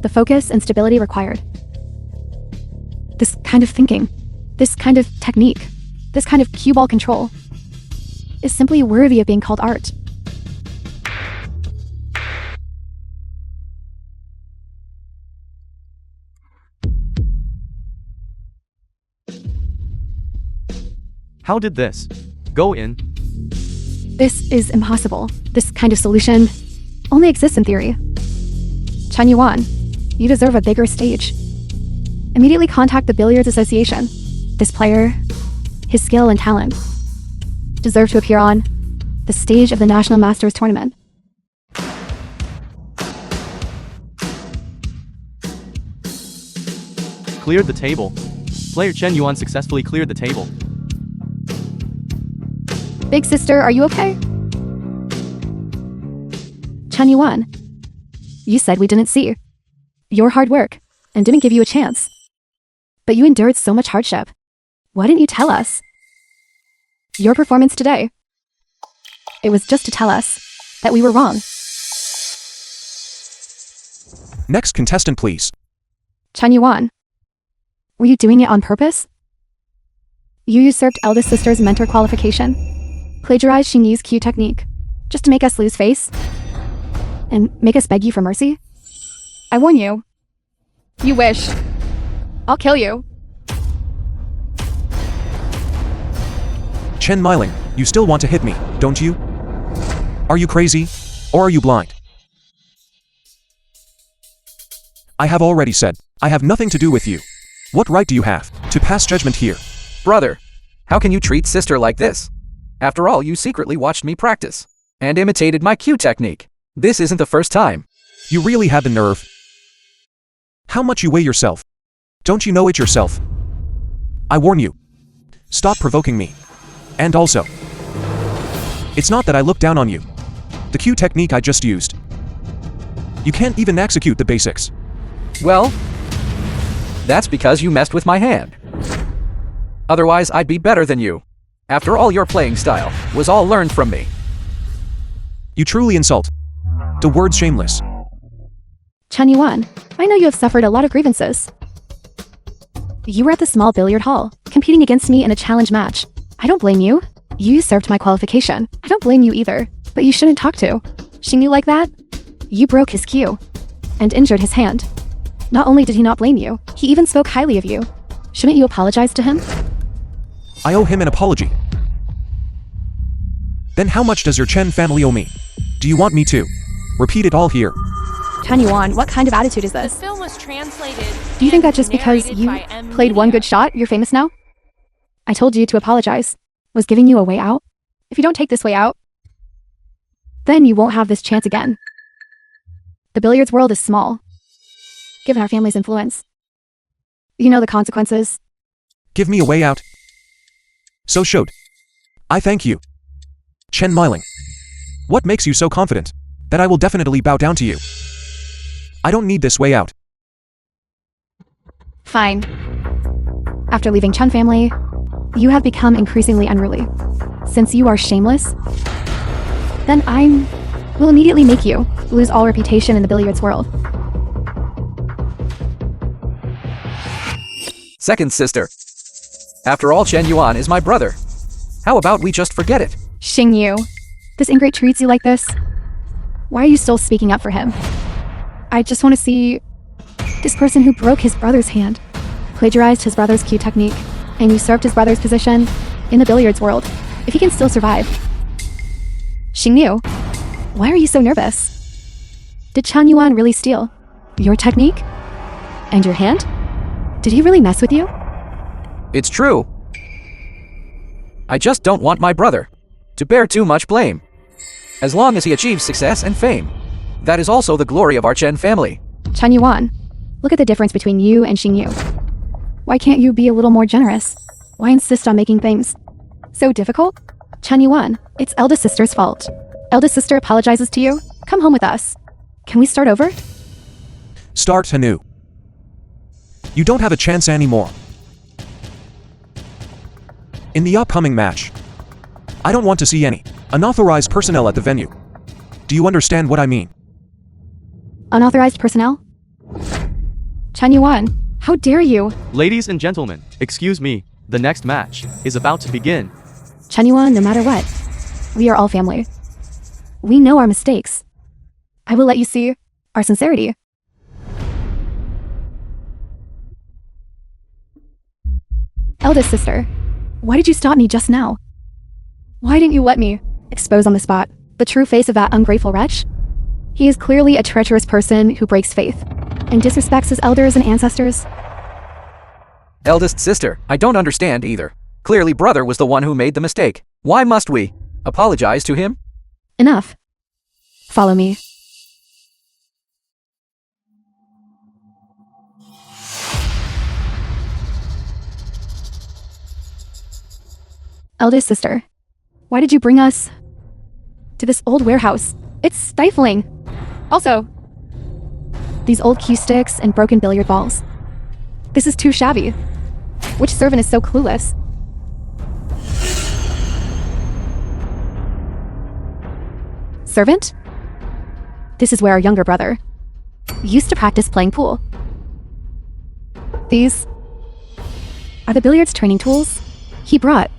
The focus and stability required. This kind of thinking, this kind of technique, this kind of cue ball control is simply worthy of being called art. How did this go in? This is impossible. This kind of solution only exists in theory. Chen Yuan, you deserve a bigger stage. Immediately contact the Billiards Association. This player, his skill and talent, deserve to appear on the stage of the National Masters Tournament. Cleared the table. Player Chen Yuan successfully cleared the table. Big sister, are you okay? Chen Yuan, you said we didn't see your hard work and didn't give you a chance. But you endured so much hardship. Why didn't you tell us? Your performance today, it was just to tell us that we were wrong. Next contestant, please. Chen Yuan, were you doing it on purpose? You usurped eldest sister's mentor qualification, plagiarized Xingyi's cue technique, just to make us lose face, and make us beg you for mercy? I warn you. You wish. I'll kill you. Chen Miling, you still want to hit me, don't you? Are you crazy? Or are you blind? I have already said, I have nothing to do with you. What right do you have to pass judgment here? Brother, how can you treat sister like this? After all, you secretly watched me practice and imitated my cue technique. This isn't the first time. You really had the nerve. How much you weigh yourself? Don't you know it yourself? I warn you. Stop provoking me. And also, it's not that I look down on you. The cue technique I just used. You can't even execute the basics. Well, that's because you messed with my hand. Otherwise, I'd be better than you. After all, your playing style was all learned from me. You truly insult. The word's shameless. Chen Yuan, I know you have suffered a lot of grievances. You were at the small billiard hall, competing against me in a challenge match. I don't blame you. You usurped my qualification. I don't blame you either. But you shouldn't talk to Xingyu like that. You broke his cue and injured his hand. Not only did he not blame you, he even spoke highly of you. Shouldn't you apologize to him? I owe him an apology. Then how much does your Chen family owe me? Do you want me to repeat it all here? Chen Yuan, what kind of attitude is The this? film was translated. Do you think that and just because narrated you by M. played one Media. good shot, you're famous now? I told you to apologize. Was giving you a way out? If you don't take this way out, then you won't have this chance again. The billiards world is small. Given our family's influence, you know the consequences. Give me a way out. So showed. I thank you. Chen Miling. What makes you so confident that I will definitely bow down to you? I don't need this way out. Fine. After leaving Chen family, you have become increasingly unruly. Since you are shameless, then I will immediately make you lose all reputation in the billiards world. Second sister. After all, Chen Yuan is my brother. How about we just forget it? Xingyu, this ingrate treats you like this? Why are you still speaking up for him? I just want to see this person who broke his brother's hand, plagiarized his brother's cue technique, and usurped his brother's position in the billiards world, if he can still survive. Xingyu, why are you so nervous? Did Chen Yuan really steal your technique? And your hand? Did he really mess with you? It's true. I just don't want my brother to bear too much blame. As long as he achieves success and fame, that is also the glory of our Chen family. Chen Yuan, look at the difference between you and Xingyu. Why can't you be a little more generous? Why insist on making things so difficult? Chen Yuan, it's eldest sister's fault. Eldest sister apologizes to you. Come home with us. Can we start over? Start anew. You don't have a chance anymore. In the upcoming match, I don't want to see any unauthorized personnel at the venue. Do you understand what I mean? Unauthorized personnel? Chen Yuan, how dare you? Ladies and gentlemen, excuse me, the next match is about to begin. Chen Yuan, no matter what, we are all family. We know our mistakes. I will let you see our sincerity. Eldest sister, why did you stop me just now? Why didn't you let me expose on the spot the true face of that ungrateful wretch? He is clearly a treacherous person who breaks faith and disrespects his elders and ancestors. Eldest sister, I don't understand either. Clearly brother was the one who made the mistake. Why must we apologize to him? Enough. Follow me. Eldest sister, why did you bring us to this old warehouse? It's stifling. Also, these old cue sticks and broken billiard balls. This is too shabby. Which servant is so clueless? Servant? This is where our younger brother used to practice playing pool. These are the billiards training tools he brought.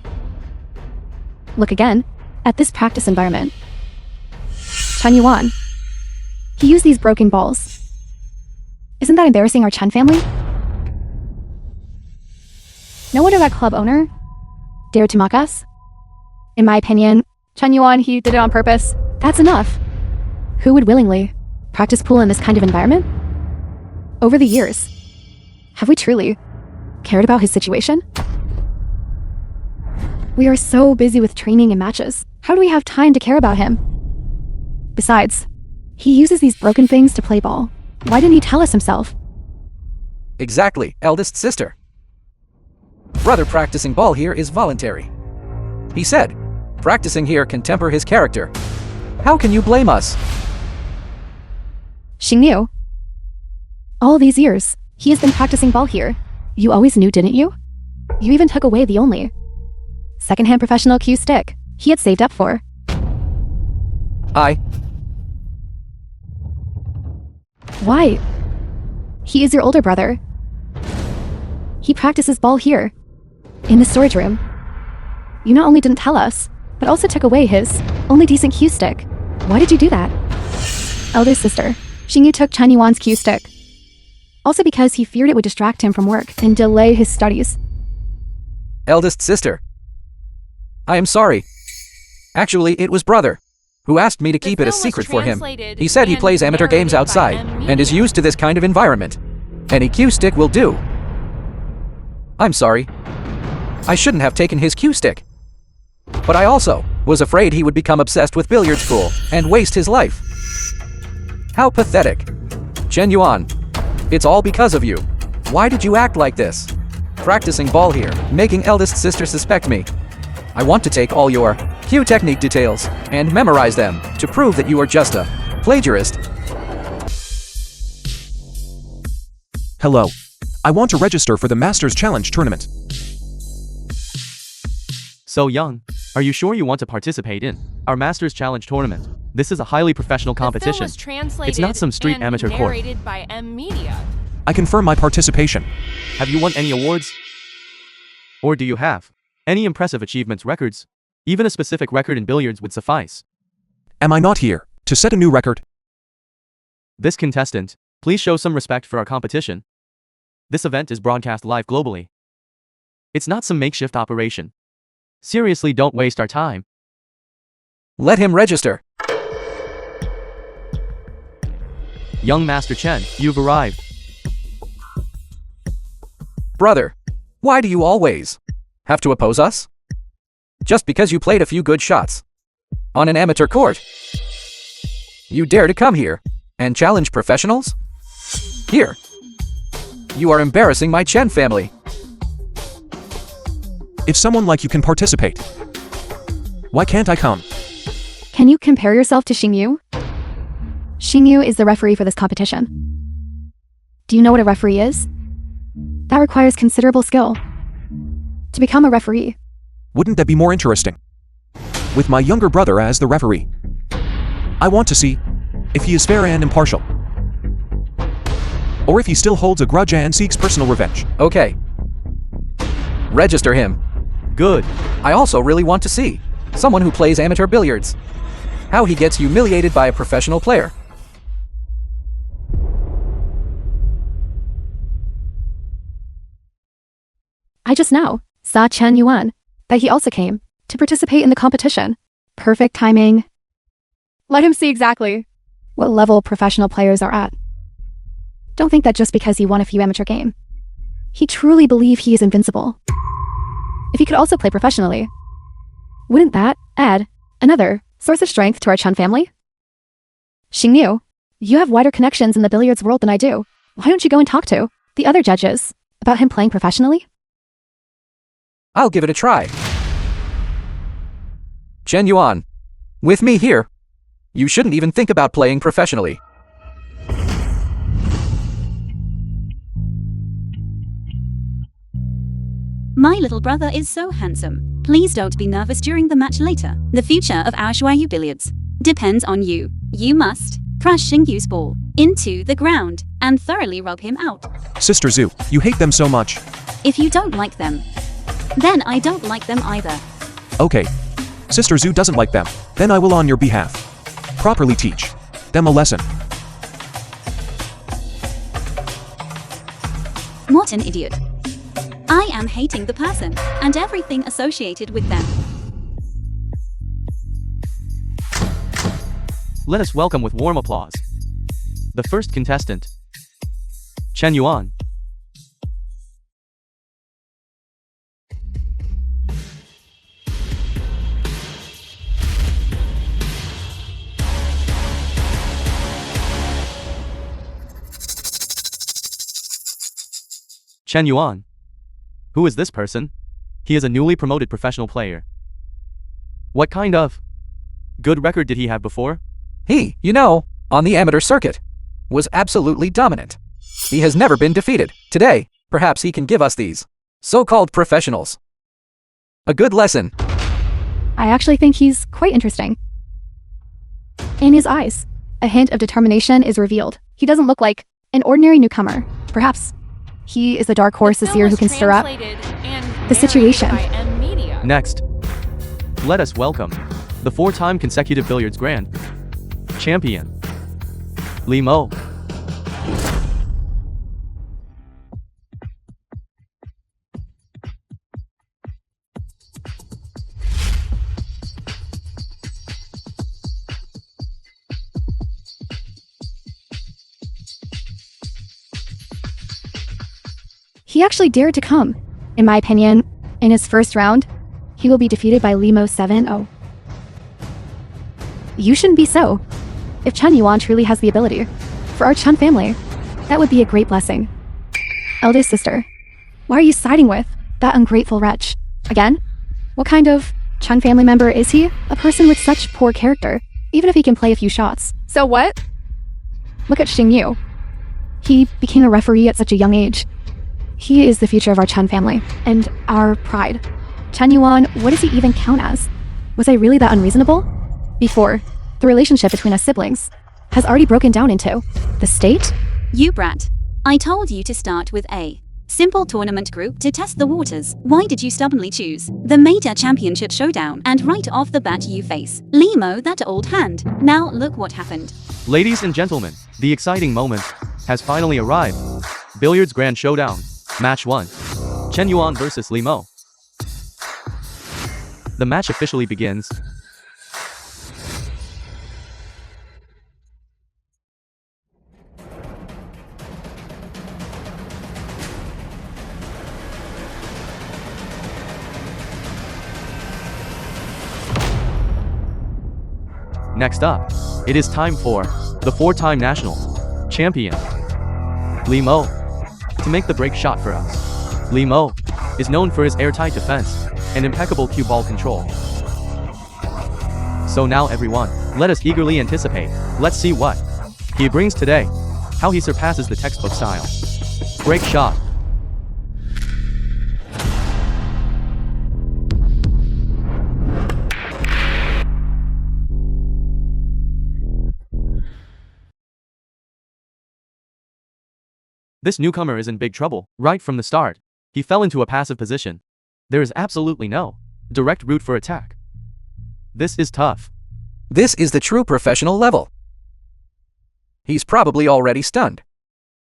Look again at this practice environment. Chen Yuan. He used these broken balls. Isn't that embarrassing our Chen family? No wonder that club owner dared to mock us. In my opinion, Chen Yuan, he did it on purpose. That's enough. Who would willingly practice pool in this kind of environment? Over the years, have we truly cared about his situation? We are so busy with training and matches. How do we have time to care about him? Besides, he uses these broken things to play ball. Why didn't he tell us himself? Exactly, eldest sister. Brother practicing ball here is voluntary. He said, practicing here can temper his character. How can you blame us? Xingyu. All these years, he has been practicing ball here. You always knew, didn't you? You even took away the only second-hand professional cue stick he had saved up for. Why? He is your older brother. He practices ball here, in the storage room. You not only didn't tell us, but also took away his only decent cue stick. Why did you do that? Elder sister, Xingyu took Chen Yuan's cue stick. Also because he feared it would distract him from work and delay his studies. Eldest sister. I am sorry. Actually, it was brother who asked me to keep it a film was secret for him. translated He said he and plays amateur games narrated by outside M. and is Media. used to this kind of environment. Any cue stick will do. I'm sorry. I shouldn't have taken his cue stick. But I also was afraid he would become obsessed with billiards pool and waste his life. How pathetic. Chen Yuan, it's all because of you. Why did you act like this? Practicing ball here, making eldest sister suspect me. I want to take all your cue technique details and memorize them to prove that you are just a plagiarist. Hello. I want to register for the Masters Challenge tournament. So young, are you sure you want to participate in our Masters Challenge tournament? This is a highly professional The film competition. was translated It's not some street and amateur court. narrated by M. Media. I confirm my participation. Have you won any awards? Or do you have any impressive achievements records? Even a specific record in billiards would suffice. Am I not here to set a new record? This contestant, please show some respect for our competition. This event is broadcast live globally. It's not some makeshift operation. Seriously, don't waste our time. Let him register. Young Master Chen, you've arrived. Brother, why do you always have to oppose us? Just because you played a few good shots on an amateur court? You dare to come here and challenge professionals? Here. You are embarrassing my Chen family. If someone like you can participate, why can't I come? Can you compare yourself to Xingyu? Xingyu is the referee for this competition. Do you know what a referee is? That requires considerable skill. To become a referee, Wouldn't that be more interesting? With my younger brother as the referee. I want to see if he is fair and impartial. Or if he still holds a grudge and seeks personal revenge. Okay. Register him. Good. I also really want to see someone who plays amateur billiards. How he gets humiliated by a professional player. I just now saw Chen Yuan, that he also came to participate in the competition. Perfect timing. Let him see exactly what level professional players are at. Don't think that just because he won a few amateur game, he truly believe he is invincible. If he could also play professionally, wouldn't that add another source of strength to our Chen family? Xingyu, you have wider connections in the billiards world than I do. Why don't you go and talk to the other judges about him playing professionally? I'll give it a try. Chen Yuan, with me here, you shouldn't even think about playing professionally. My little brother is so handsome. Please don't be nervous during the match later. The future of our Shuayu billiards depends on you. You must crush Xingyu's ball into the ground and thoroughly rub him out. Sister Zhu, you hate them so much. If you don't like them, then I don't like them either. Okay. Sister Zhu doesn't like them. Then I will on your behalf properly teach them a lesson. What an idiot. I am hating the person and everything associated with them. Let us welcome with warm applause the first contestant, Chen Yuan. Chen Yuan. Who is this person? He is a newly promoted professional player. What kind of good record did he have before? He, you know, on the amateur circuit, was absolutely dominant. He has never been defeated. Today, perhaps he can give us these so-called professionals a good lesson. I actually think he's quite interesting. In his eyes, a hint of determination is revealed. He doesn't look like an ordinary newcomer. Perhaps he is the dark horse this year who can stir up the situation. Next, Let us welcome the 4-time consecutive billiards grand champion, Limo. He actually dared to come. In my opinion, in his first round, he will be defeated by Limo 7-0. You shouldn't be so. If Chen Yuan truly has the ability, for our Chen family, that would be a great blessing. Eldest sister, why are you siding with that ungrateful wretch? Again? What kind of Chen family member is he? A person with such poor character, even if he can play a few shots. So what? Look at Xing Yu. He became a referee at such a young age. He is the future of our Chen family, and our pride. Chen Yuan, what does he even count as? Was I really that unreasonable? Before, the relationship between us siblings has already broken down into the state? You brat. I told you to start with a simple tournament group to test the waters. Why did you stubbornly choose the Meta Championship Showdown? And right off the bat you face Limo, that old hand. Now look what happened. Ladies and gentlemen, the exciting moment has finally arrived. Billiards Grand Showdown, Match 1. Chen Yuan versus Limo. The match officially begins. Next up, it is time for the 4-time national champion, Limo, to make the break shot for us. Limo is known for his airtight defense and impeccable cue ball control. So now everyone, let us eagerly anticipate. Let's see what he brings today, how he surpasses the textbook style. Break shot. This newcomer is in big trouble. Right from the start, he fell into a passive position. There is absolutely no direct route for attack. This is tough. This is the true professional level. He's probably already stunned.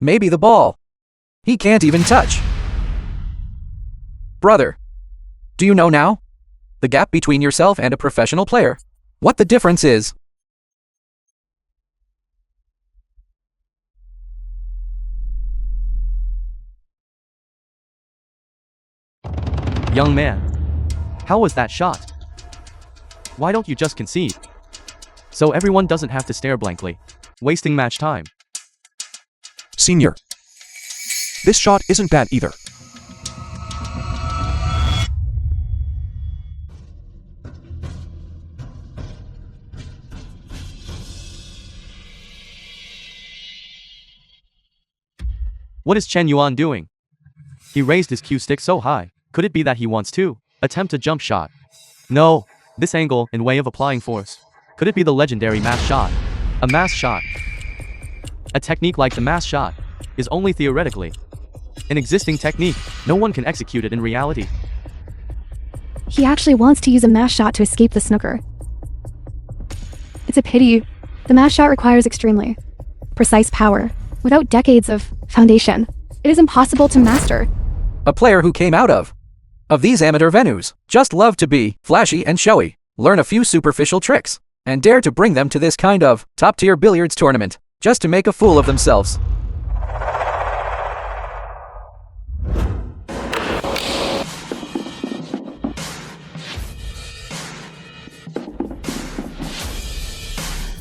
Maybe the ball he can't even touch. Brother, do you know now? The gap between yourself and a professional player. What the difference is? Young man, how was that shot? Why don't you just concede? So everyone doesn't have to stare blankly, wasting match time. Senior. This shot isn't bad either. What is Chen Yuan doing? He raised his cue stick so high. Could it be that he wants to attempt a jump shot? No, this angle and way of applying force. Could it be the legendary mass shot? A mass shot. A technique like the mass shot is only theoretically an existing technique. No one can execute it in reality. He actually wants to use a mass shot to escape the snooker. It's a pity. The mass shot requires extremely precise power. Without decades of foundation, it is impossible to master. A player who came out of these amateur venues just love to be flashy and showy, learn a few superficial tricks, and dare to bring them to this kind of top-tier billiards tournament just to make a fool of themselves.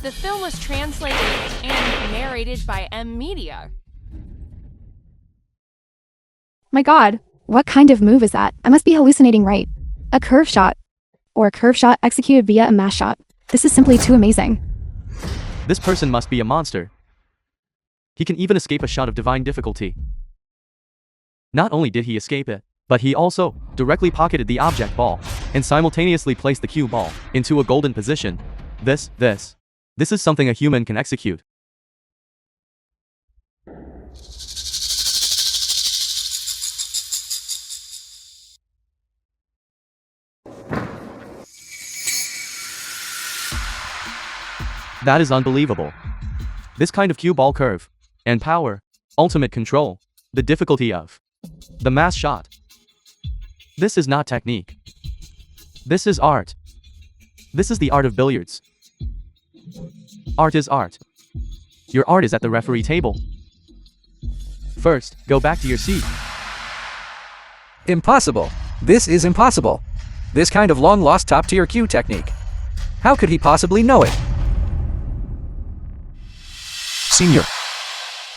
The film was translated and narrated by M Media. My god, what kind of move is that? I must be hallucinating, right? A curve shot. Or a curve shot executed via a mass shot. This is simply too amazing. This person must be a monster. He can even escape a shot of divine difficulty. Not only did he escape it, but he also directly pocketed the object ball and simultaneously placed the cue ball into a golden position. This is something a human can execute. That is unbelievable. This kind of cue ball curve and power, ultimate control, the difficulty of the mass shot. This is not technique. This is art. This is the art of billiards. Art is art. Your art is at the referee table. First, go back to your seat. Impossible. This is impossible. This kind of long-lost top-tier cue technique. How could he possibly know it? Senior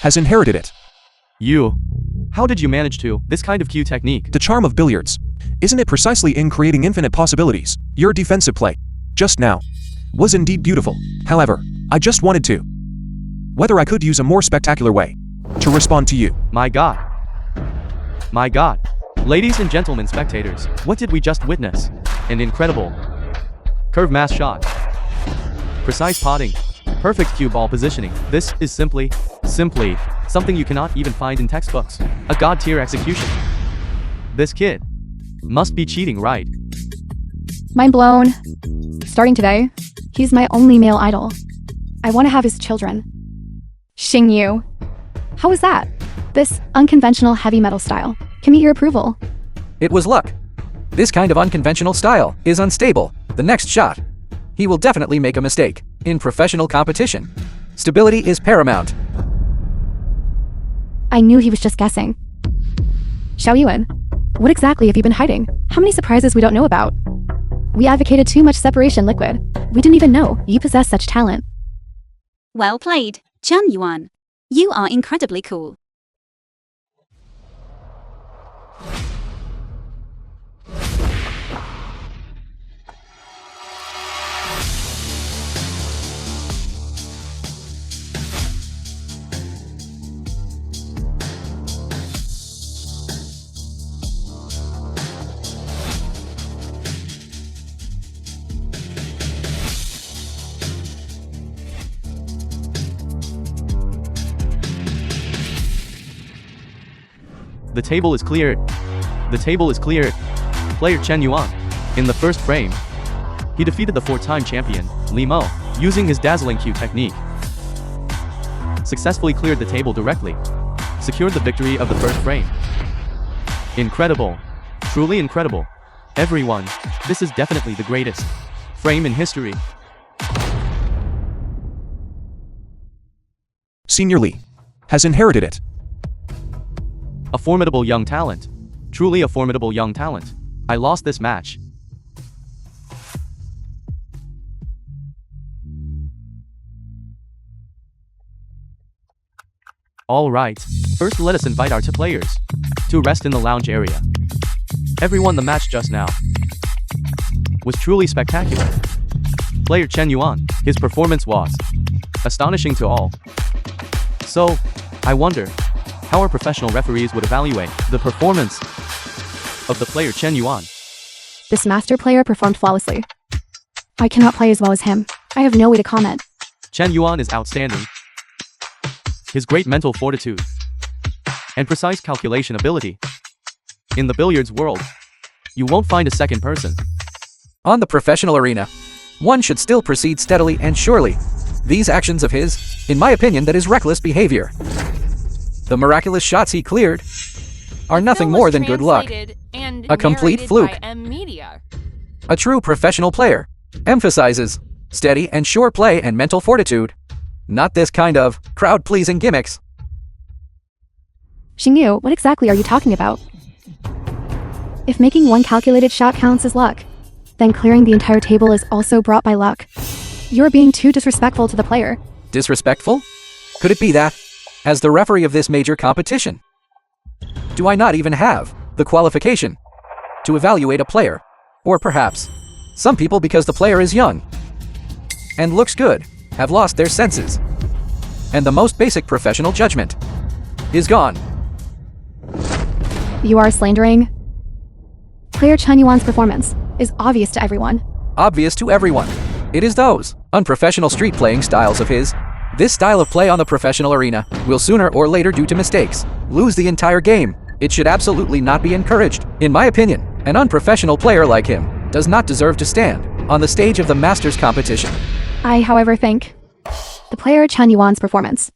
has inherited it. How did you manage to, this kind of cue technique? The charm of billiards. Isn't it precisely in creating infinite possibilities? Your defensive play, just now, was indeed beautiful. However, I just wanted to. Whether I could use a more spectacular way to respond to you. My God. My God. Ladies and gentlemen spectators, what did we just witness? An incredible curve mass shot. Precise potting. Perfect cue ball positioning. This is simply something you cannot even find in textbooks. A god-tier execution. This kid must be cheating, right? Mind blown. Starting today, he's my only male idol. I want to have his children. Xingyu. How was that? This unconventional heavy metal style can meet your approval. It was luck. This kind of unconventional style is unstable. The next shot, he will definitely make a mistake. In professional competition, stability is paramount. I knew he was just guessing. Xiao Yuan, what exactly have you been hiding? How many surprises we don't know about? We advocated too much separation liquid. We didn't even know you possess such talent. Well played, Chen Yuan. You are incredibly cool. The table is cleared. The table is cleared. Player Chen Yuan. In the first frame, he defeated the 4-time champion, Li Mo, using his dazzling cue technique. Successfully cleared the table directly. Secured the victory of the first frame. Incredible. Truly incredible. Everyone, this is definitely the greatest frame in history. Senior Li has inherited it. A formidable young talent. Truly a formidable young talent. I lost this match. Alright, first let us invite our two players to rest in the lounge area. Everyone, the match just now was truly spectacular. Player Chen Yuan, his performance was astonishing to all. So, I wonder how our professional referees would evaluate the performance of the player Chen Yuan. This master player performed flawlessly. I cannot play as well as him. I have no way to comment. Chen Yuan is outstanding. His great mental fortitude and precise calculation ability. In the billiards world, you won't find a second person. On the professional arena, one should still proceed steadily and surely. These actions of his, in my opinion, that is reckless behavior. The miraculous shots he cleared are nothing more than good luck. A complete fluke. A true professional player emphasizes steady and sure play and mental fortitude, not this kind of crowd-pleasing gimmicks. Xingyu, what exactly are you talking about? If making one calculated shot counts as luck, then clearing the entire table is also brought by luck. You're being too disrespectful to the player. Disrespectful? Could it be that, as the referee of this major competition, do I not even have the qualification to evaluate a player? Or perhaps, some people, because the player is young and looks good, have lost their senses, and the most basic professional judgment is gone. You are slandering. Player Chen Yuan's performance is obvious to everyone. Obvious to everyone. It is those unprofessional street playing styles of his. This style of play on the professional arena will sooner or later, due to mistakes, lose the entire game. It should absolutely not be encouraged. In my opinion, an unprofessional player like him does not deserve to stand on the stage of the Masters competition. I, however, think The player Chen Yuan's performance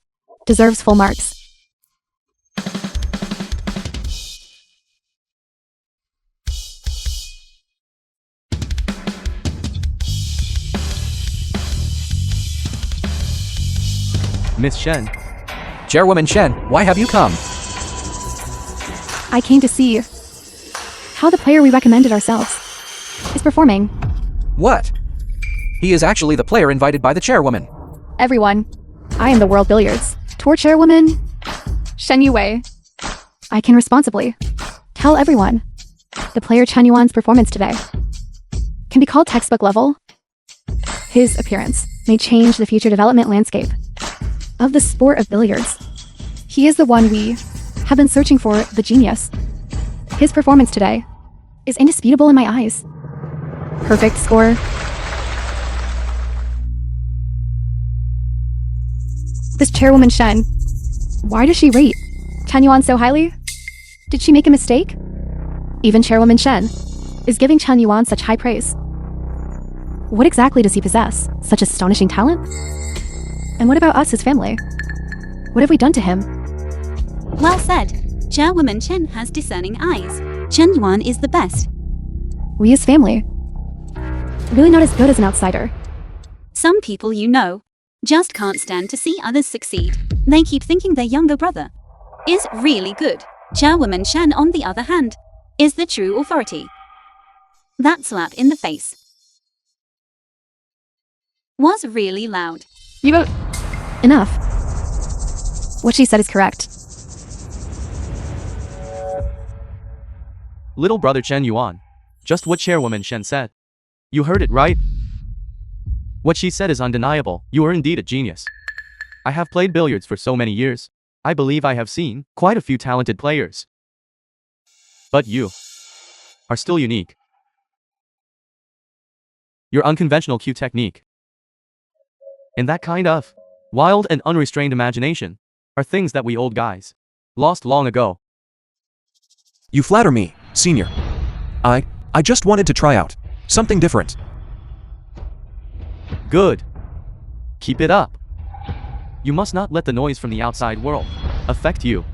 deserves full marks. Miss Shen, Chairwoman Shen, why have you come? I came to see how the player we recommended ourselves is performing. What? He is actually the player invited by the chairwoman. Everyone, I am the World Billiards Tour Chairwoman, Shen Yue. I can responsibly tell everyone the player Chen Yuan's performance today can be called textbook level. His appearance may change the future development landscape of the sport of billiards. He is the one we have been searching for, the genius. His performance today is indisputable in my eyes. Perfect score. This Chairwoman Shen, why does she rate Chen Yuan so highly? Did she make a mistake? Even Chairwoman Shen is giving Chen Yuan such high praise. What exactly does he possess? Such astonishing talent? And what about us, his family? What have we done to him? Well said. Chairwoman Chen has discerning eyes. Chen Yuan is the best. We as family. Really not as good as an outsider. Some people you know just can't stand to see others succeed. They keep thinking their younger brother is really good. Chairwoman Shen, on the other hand, is the true authority. That slap in the face was really loud. You enough. What she said is correct. little brother Chen Yuan. Just what Chairwoman Shen said. You heard it right. What she said is undeniable. You are indeed a genius. I have played billiards for so many years. I believe I have seen quite a few talented players. But you are still unique. Your unconventional cue technique and that kind of wild and unrestrained imagination are things that we old guys lost long ago. You flatter me, senior. I just wanted to try out something different. Good. Keep it up. You must not let the noise from the outside world affect you,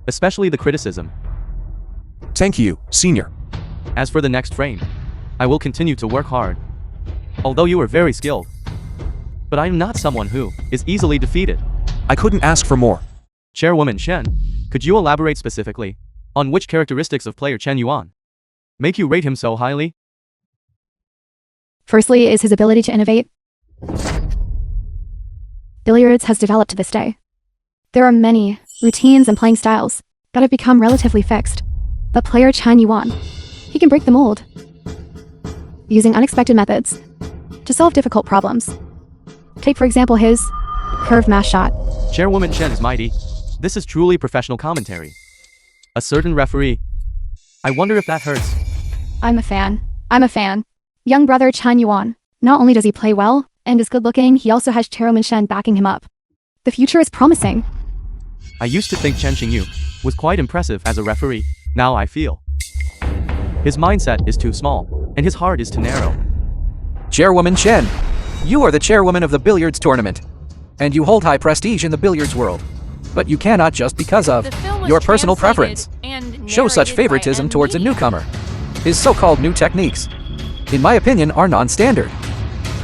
especially the criticism. Thank you, senior. As for the next frame, I will continue to work hard. Although you are very skilled, but I am not someone who is easily defeated. I couldn't ask for more. Chairwoman Shen, could you elaborate specifically on which characteristics of player Chen Yuan make you rate him so highly? Firstly is his ability to innovate. Billiards has developed to this day. There are many routines and playing styles that have become relatively fixed. But player Chen Yuan, he can break the mold, using unexpected methods to solve difficult problems. Take for example his curved mass shot. Chairwoman Shen is mighty. This is truly professional commentary. A certain referee. I wonder if that hurts. I'm a fan. Young brother Chen Yuan. Not only does he play well and is good looking, he also has Chairwoman Shen backing him up. The future is promising. I used to think Chen Xingyu was quite impressive as a referee. Now I feel his mindset is too small and his heart is too narrow. Chairwoman Shen, you are the chairwoman of the billiards tournament, and you hold high prestige in the billiards world. But you cannot, just because of The film was your personal translated preference, and show such narrated by favoritism M. towards a Media. newcomer. His so-called new techniques, in my opinion, are non-standard.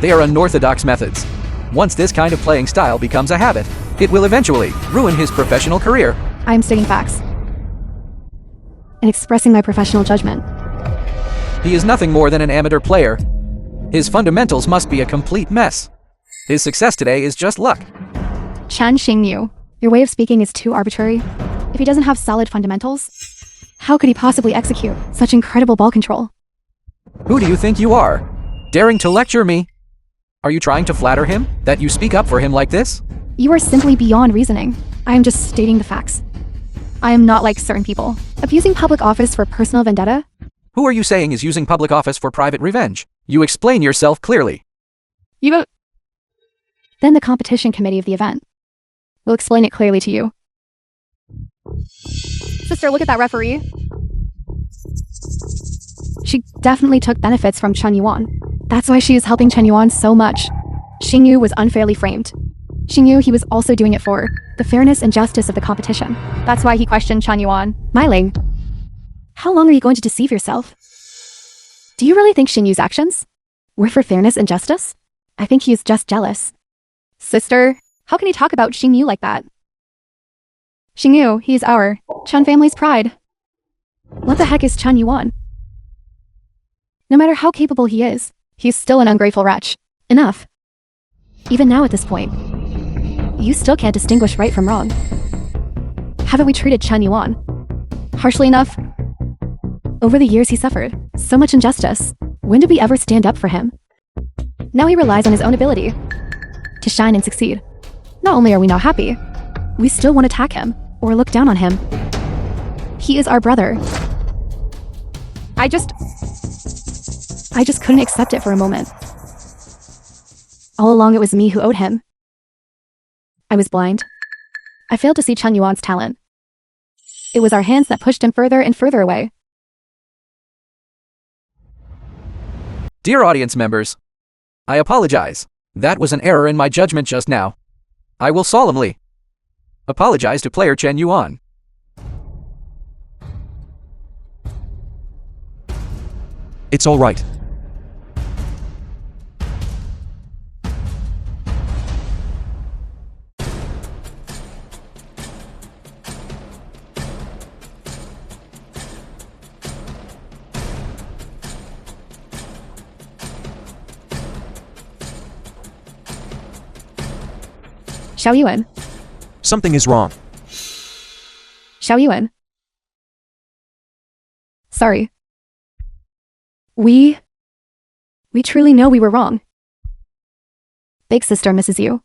They are unorthodox methods. Once this kind of playing style becomes a habit, it will eventually ruin his professional career. I am stating facts and expressing my professional judgment. He is nothing more than an amateur player. His fundamentals must be a complete mess. His success today is just luck. Chen Xingyu, your way of speaking is too arbitrary. If he doesn't have solid fundamentals, how could he possibly execute such incredible ball control? Who do you think you are? Daring to lecture me? Are you trying to flatter him, that you speak up for him like this? You are simply beyond reasoning. I am just stating the facts. I am not like certain people, abusing public office for personal vendetta. Who are you saying is using public office for private revenge? You explain yourself clearly. Then the competition committee of the event will explain it clearly to you. Sister, look at that referee. She definitely took benefits from Chen Yuan. That's why she is helping Chen Yuan so much. Xingyu was unfairly framed. She knew he was also doing it for the fairness and justice of the competition. That's why he questioned Chen Yuan. Myling, how long are you going to deceive yourself? Do you really think Xingyu's actions were for fairness and justice? I think he is just jealous. Sister, how can he talk about Xingyu like that? Xingyu, he is our Chen family's pride. What the heck is Chen Yuan? No matter how capable he is, he's still an ungrateful wretch. Enough. Even now at this point, you still can't distinguish right from wrong. Haven't we treated Chen Yuan harshly enough? Over the years he suffered so much injustice. When did we ever stand up for him? Now he relies on his own ability to shine and succeed. Not only are we not happy, we still want to attack him or look down on him. He is our brother. I just couldn't accept it for a moment. All along it was me who owed him. I was blind. I failed to see Chen Yuan's talent. It was our hands that pushed him further and further away. Dear audience members, I apologize. That was an error in my judgment just now. I will solemnly apologize to player Chen Yuan. It's all right. Xiao Yuan. Something is wrong. Xiao Yuan. Sorry. We truly know we were wrong. Big sister misses you.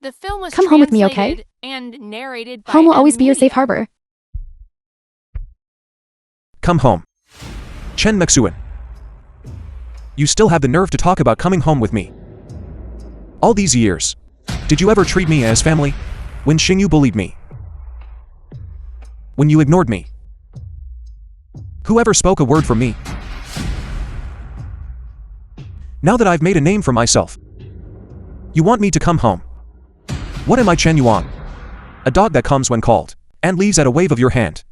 The film was Come home with me, okay? translated and narrated by Home will always be your Media. safe harbor. Come home. Chen Mexuan. You still have the nerve to talk about coming home with me. All these years, did you ever treat me as family? When Xingyu bullied me? When you ignored me? Whoever spoke a word for me? Now that I've made a name for myself, you want me to come home. What am I, Chen Yuan? A dog that comes when called, and leaves at a wave of your hand.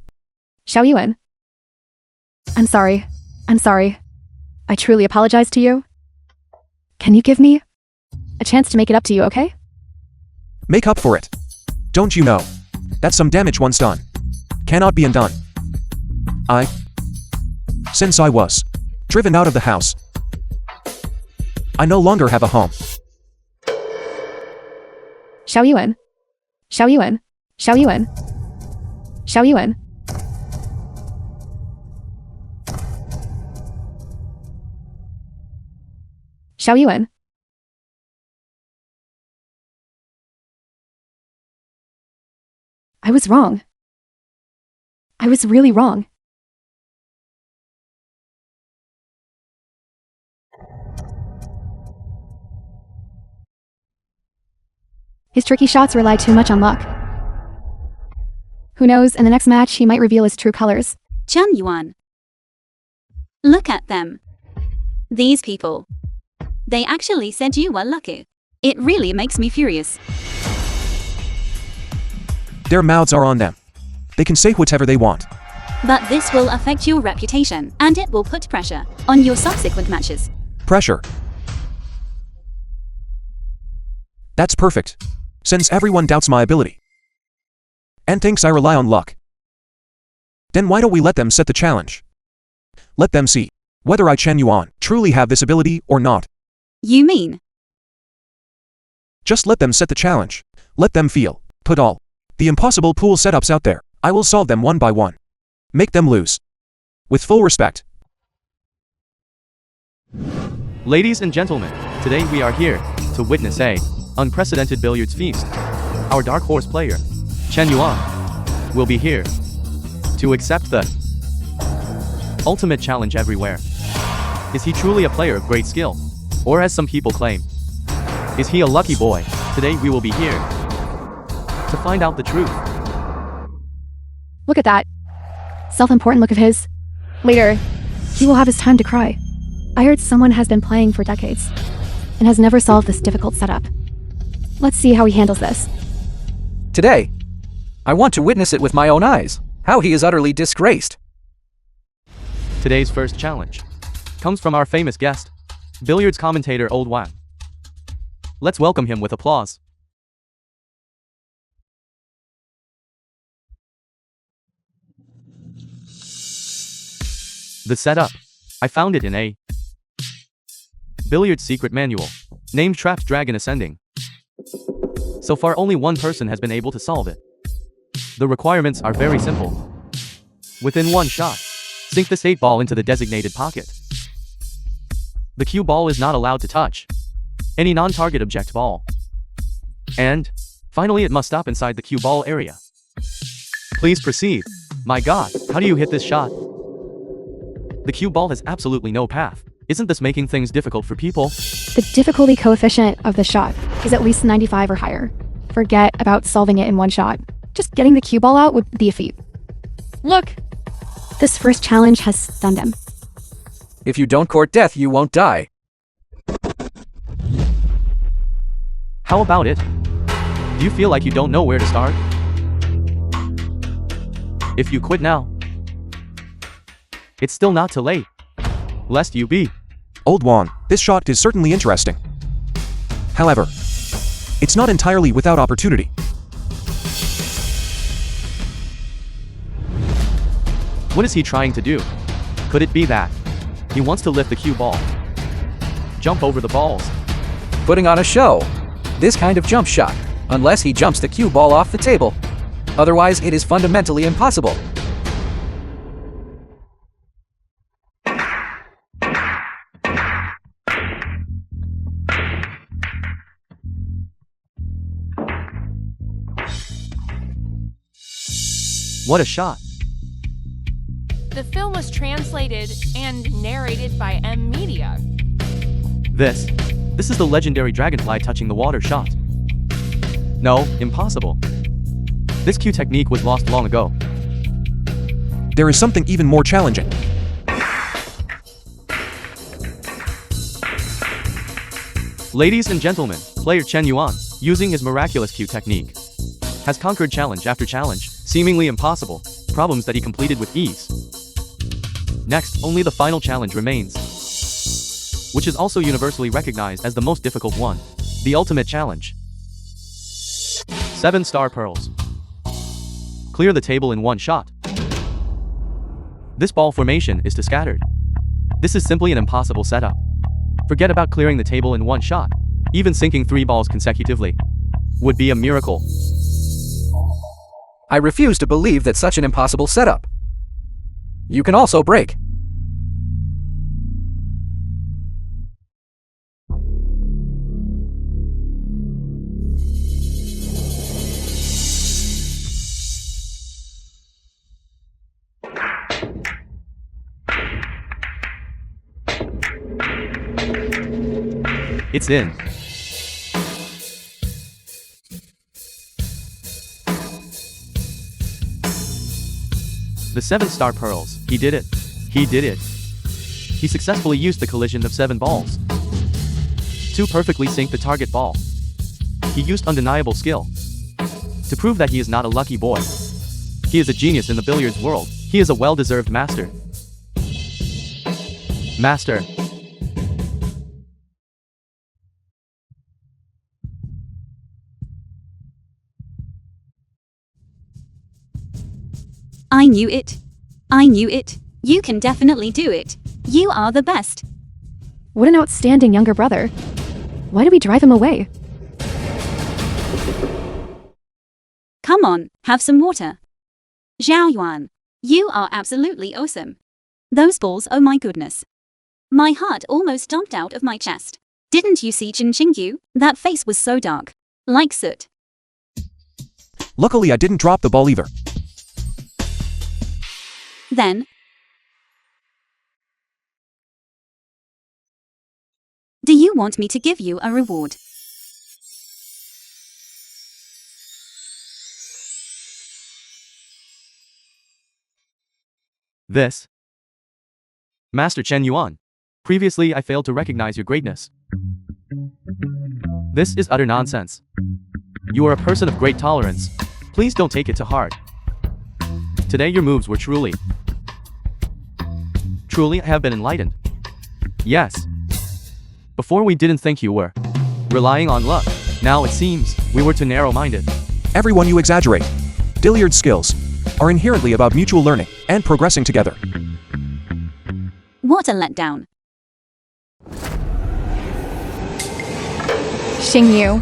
Xiao Yuan. I'm sorry. I'm sorry. I truly apologize to you. Can you give me a chance to make it up to you, okay? Make up for it. Don't you know that some damage once done cannot be undone? Since I was driven out of the house, I no longer have a home. Xiao Yuan. Xiao Yuan. Xiao Yuan. Xiao Yuan. Xiao Yuan. I was wrong. I was really wrong. His tricky shots rely too much on luck. Who knows, in the next match he might reveal his true colors. Chen Yuan. Look at them. These people. They actually said you were lucky. It really makes me furious. Their mouths are on them. They can say whatever they want. But this will affect your reputation, and it will put pressure on your subsequent matches. Pressure. That's perfect. Since everyone doubts my ability and thinks I rely on luck, then why don't we let them set the challenge? Let them see whether I, Chen Yuan, truly have this ability or not. You mean? Just let them set the challenge. Let them feel, put all the impossible pool setups out there. I will solve them one by one. Make them lose. With full respect. Ladies and gentlemen, today we are here to witness a unprecedented billiards feast. Our dark horse player, Chen Yuan, will be here to accept the ultimate challenge everywhere. Is he truly a player of great skill? Or as some people claim, is he a lucky boy? Today we will be here to find out the truth. Look at that self-important look of his. Later, he will have his time to cry. I heard someone has been playing for decades. and has never solved this difficult setup. Let's see how he handles this. Today, I want to witness it with my own eyes, how he is utterly disgraced. Today's first challenge comes from our famous guest, billiards commentator Old Wang. Let's welcome him with applause. The setup. I found it in a billiards secret manual, named Trapped Dragon Ascending. So far only one person has been able to solve it. The requirements are very simple. Within one shot, sink the 8 ball into the designated pocket. The cue ball is not allowed to touch any non-target object ball. And, finally it must stop inside the cue ball area. Please proceed. My god, how do you hit this shot? The cue ball has absolutely no path. Isn't this making things difficult for people? The difficulty coefficient of the shot is at least 95 or higher. Forget about solving it in one shot. Just getting the cue ball out would be a feat. Look! This first challenge has stunned him. If you don't court death, you won't die. How about it? Do you feel like you don't know where to start? If you quit now, it's still not too late. Lest you be. Old Wang, this shot is certainly interesting. However, it's not entirely without opportunity. What is he trying to do? Could it be that he wants to lift the cue ball, jump over the balls? Putting on a show. This kind of jump shot, unless he jumps the cue ball off the table. Otherwise, it is fundamentally impossible. What a shot. The film was translated and narrated by M Media. This is the legendary dragonfly touching the water shot. No, impossible. This cue technique was lost long ago. There is something even more challenging. Ladies and gentlemen, player Chen Yuan, using his miraculous cue technique, has conquered challenge after challenge, seemingly impossible, problems that he completed with ease. Next, only the final challenge remains, which is also universally recognized as the most difficult one, the ultimate challenge. 7 star pearls. Clear the table in one shot. This ball formation is too scattered. This is simply an impossible setup. Forget about clearing the table in one shot. Even sinking 3 balls consecutively would be a miracle. I refuse to believe that such an impossible setup. You can also break. It's in. The 7 star pearls. He did it. He did it. He successfully used the collision of 7 balls to perfectly sink the target ball. He used undeniable skill to prove that he is not a lucky boy. He is a genius in the billiards world. He is a well-deserved master. Master. I knew it. I knew it. You can definitely do it. You are the best. What an outstanding younger brother. Why did we drive him away? Come on, have some water. Zhao Yuan, you are absolutely awesome. Those balls, oh my goodness. My heart almost jumped out of my chest. Didn't you see Chin Chingyu? That face was so dark. Like soot. Luckily I didn't drop the ball either. Then, do you want me to give you a reward? This. Master Chen Yuan. Previously I failed to recognize your greatness. This is utter nonsense. You are a person of great tolerance. Please don't take it to heart. Today your moves were truly I have been enlightened. Yes. Before we didn't think you were relying on luck. Now it seems we were too narrow-minded. Everyone, you exaggerate. Dilliard's skills are inherently about mutual learning and progressing together. What a letdown. Xingyu.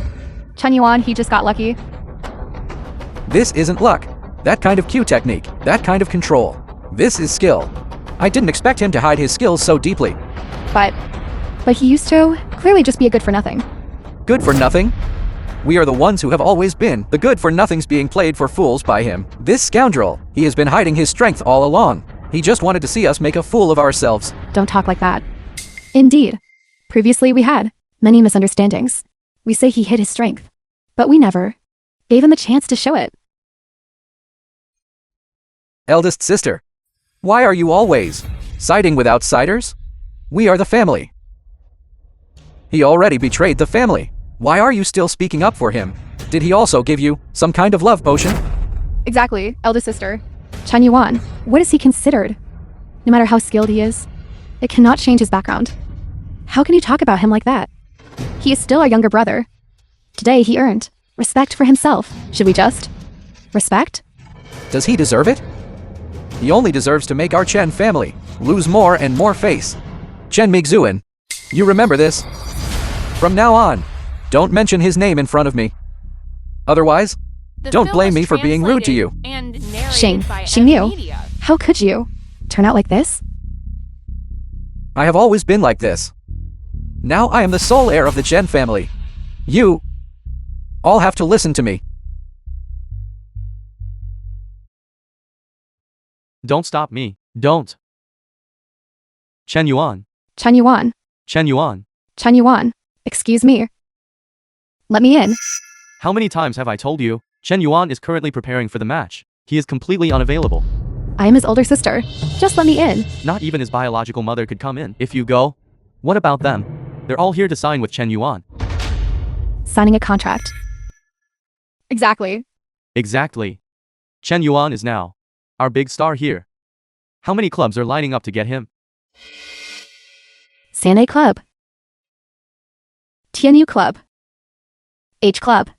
Chen Yuan, he just got lucky. This isn't luck. That kind of cue technique, that kind of control. This is skill. I didn't expect him to hide his skills so deeply. But he used to clearly just be a good for nothing. Good for nothing? We are the ones who have always been the good for nothings being played for fools by him. This scoundrel, he has been hiding his strength all along. He just wanted to see us make a fool of ourselves. Don't talk like that. Indeed. Previously we had many misunderstandings. We say he hid his strength, but we never gave him the chance to show it. Eldest sister, why are you always siding with outsiders? We are the family. He already betrayed the family. Why are you still speaking up for him? Did he also give you some kind of love potion? Exactly, eldest sister. Chen Yuan, what is he considered? No matter how skilled he is, it cannot change his background. How can you talk about him like that? He is still our younger brother. Today he earned respect for himself. Should we just respect? Does he deserve it? He only deserves to make our Chen family lose more and more face. Chen Mingzuan, you remember this? From now on, don't mention his name in front of me. Otherwise, The don't film blame was me for being rude to you. translated And narrated by Xingyu, Media. how could you turn out like this? I have always been like this. Now I am the sole heir of the Chen family. You all have to listen to me. Don't stop me. Don't. Chen Yuan. Chen Yuan, Chen Yuan. Chen Yuan, excuse me. Let me in. How many times have I told you? Chen Yuan is currently preparing for the match. He is completely unavailable. I am his older sister. Just let me in. Not even his biological mother could come in. If you go, what about them? They're all here to sign with Chen Yuan. Signing a contract. Exactly. Exactly. Chen Yuan is now our big star here. How many clubs are lining up to get him? Sanei Club. Tianyu Club. H Club.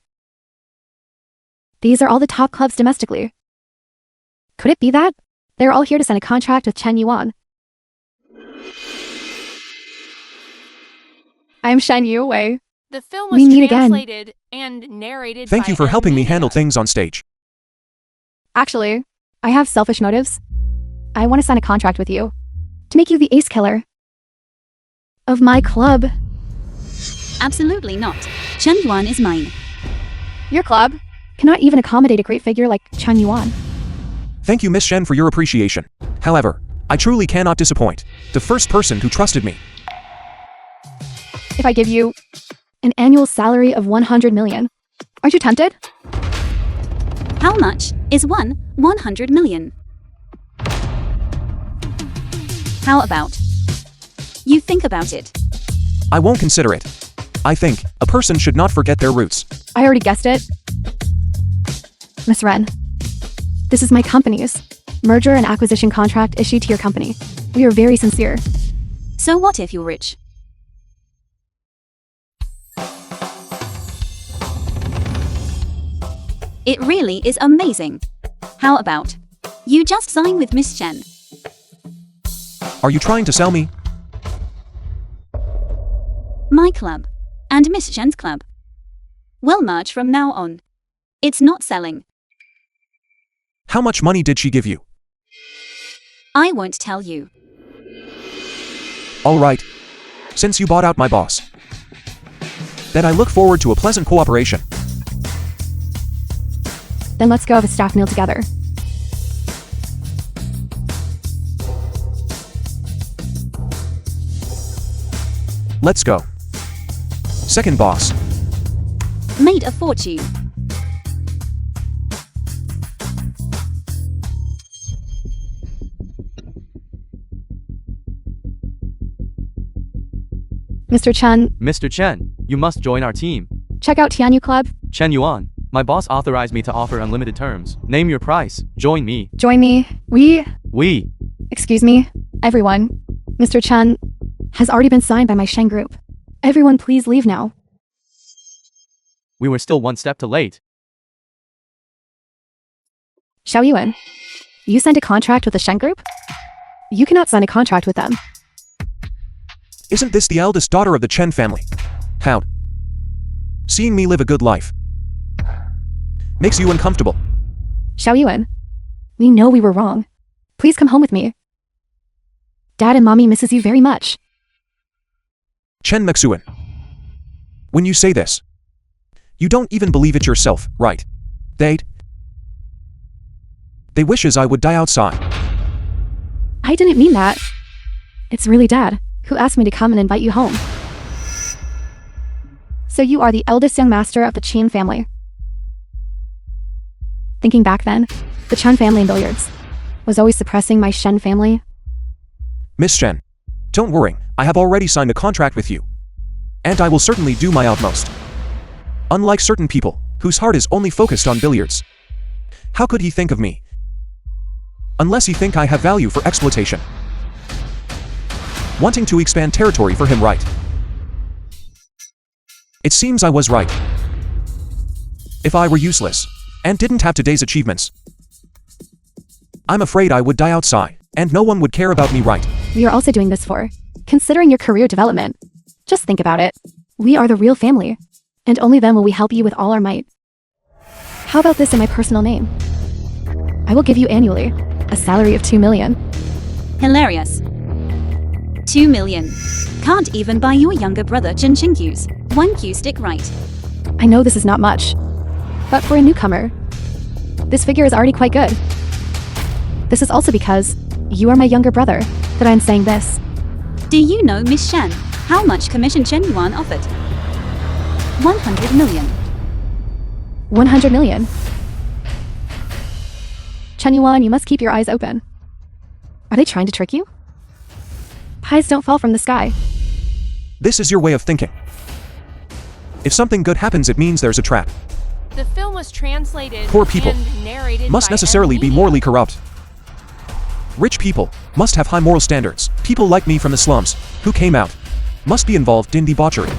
These are all the top clubs domestically. Could it be that they're all here to sign a contract with Chen Yuan? I'm Shen Yu Wei. The film We was meet again. translated and narrated Thank by you for helping me Media. handle things on stage. Actually, I have selfish motives. I want to sign a contract with you to make you the ace killer of my club. Absolutely not. Chen Yuan is mine. Your club cannot even accommodate a great figure like Chen Yuan. Thank you, Miss Shen, for your appreciation. However, I truly cannot disappoint the first person who trusted me. If I give you an annual salary of 100 million, aren't you tempted? How much is 100 million? How about you think about it? I won't consider it. I think a person should not forget their roots. I already guessed it. Miss Ren, this is my company's merger and acquisition contract issued to your company. We are very sincere. So what if you're rich? It really is amazing. How about you just sign with Miss Chen? Are you trying to sell me? My club and Miss Chen's club will merge from now on. It's not selling. How much money did she give you? I won't tell you. All right. Since you bought out my boss, then I look forward to a pleasant cooperation. Then let's go have a staff meal together. Let's go. Second boss. Made a fortune. Mr. Chen, Mr. Chen, you must join our team. check out Tianyu Club. Chen Yuan, my boss authorized me to offer unlimited terms. Name your price. Join me. Join me. We. Excuse me, everyone. Mr. Chen has already been signed by my Shen group. Everyone please leave now. We were still one step too late. Xiao Yuan, you signed a contract with the Shen group? You cannot sign a contract with them. Isn't this the eldest daughter of the Chen family? How? Seeing me live a good life makes you uncomfortable. Xiao Yuan, we know we were wrong. Please come home with me. Dad and Mommy misses you very much. Chen Mexuan. When you say this, you don't even believe it yourself, right? They wishes I would die outside. I didn't mean that. It's really Dad who asked me to come and invite you home. So you are the eldest young master of the Chen family. Thinking back then, the Chen family in billiards was always suppressing my Shen family. Miss Chen, don't worry, I have already signed a contract with you. And I will certainly do my utmost. Unlike certain people, whose heart is only focused on billiards. How could he think of me? Unless he think I have value for exploitation. Wanting to expand territory for him, right? It seems I was right. If I were useless, and didn't have today's achievements, I'm afraid I would die outside, and no one would care about me, right? We are also doing this for considering your career development. Just think about it. We are the real family, and only then will we help you with all our might. How about this in my personal name? I will give you annually a salary of 2 million. Hilarious. 2 million. Can't even buy your younger brother Jin Qing's 1 Q stick, right? I know this is not much, but for a newcomer, this figure is already quite good. This is also because you are my younger brother that I'm saying this. Do you know, Miss Shen, how much commission Chen Yuan offered? 100 million. 100 million. Chen Yuan, you must keep your eyes open. Are they trying to trick you? Pies don't fall from the sky. This is your way of thinking. If something good happens, it means there's a trap. The film was translated Poor people and narrated must by necessarily be Emily. morally corrupt. Rich people must have high moral standards. People like me from the slums, who came out, must be involved in debauchery.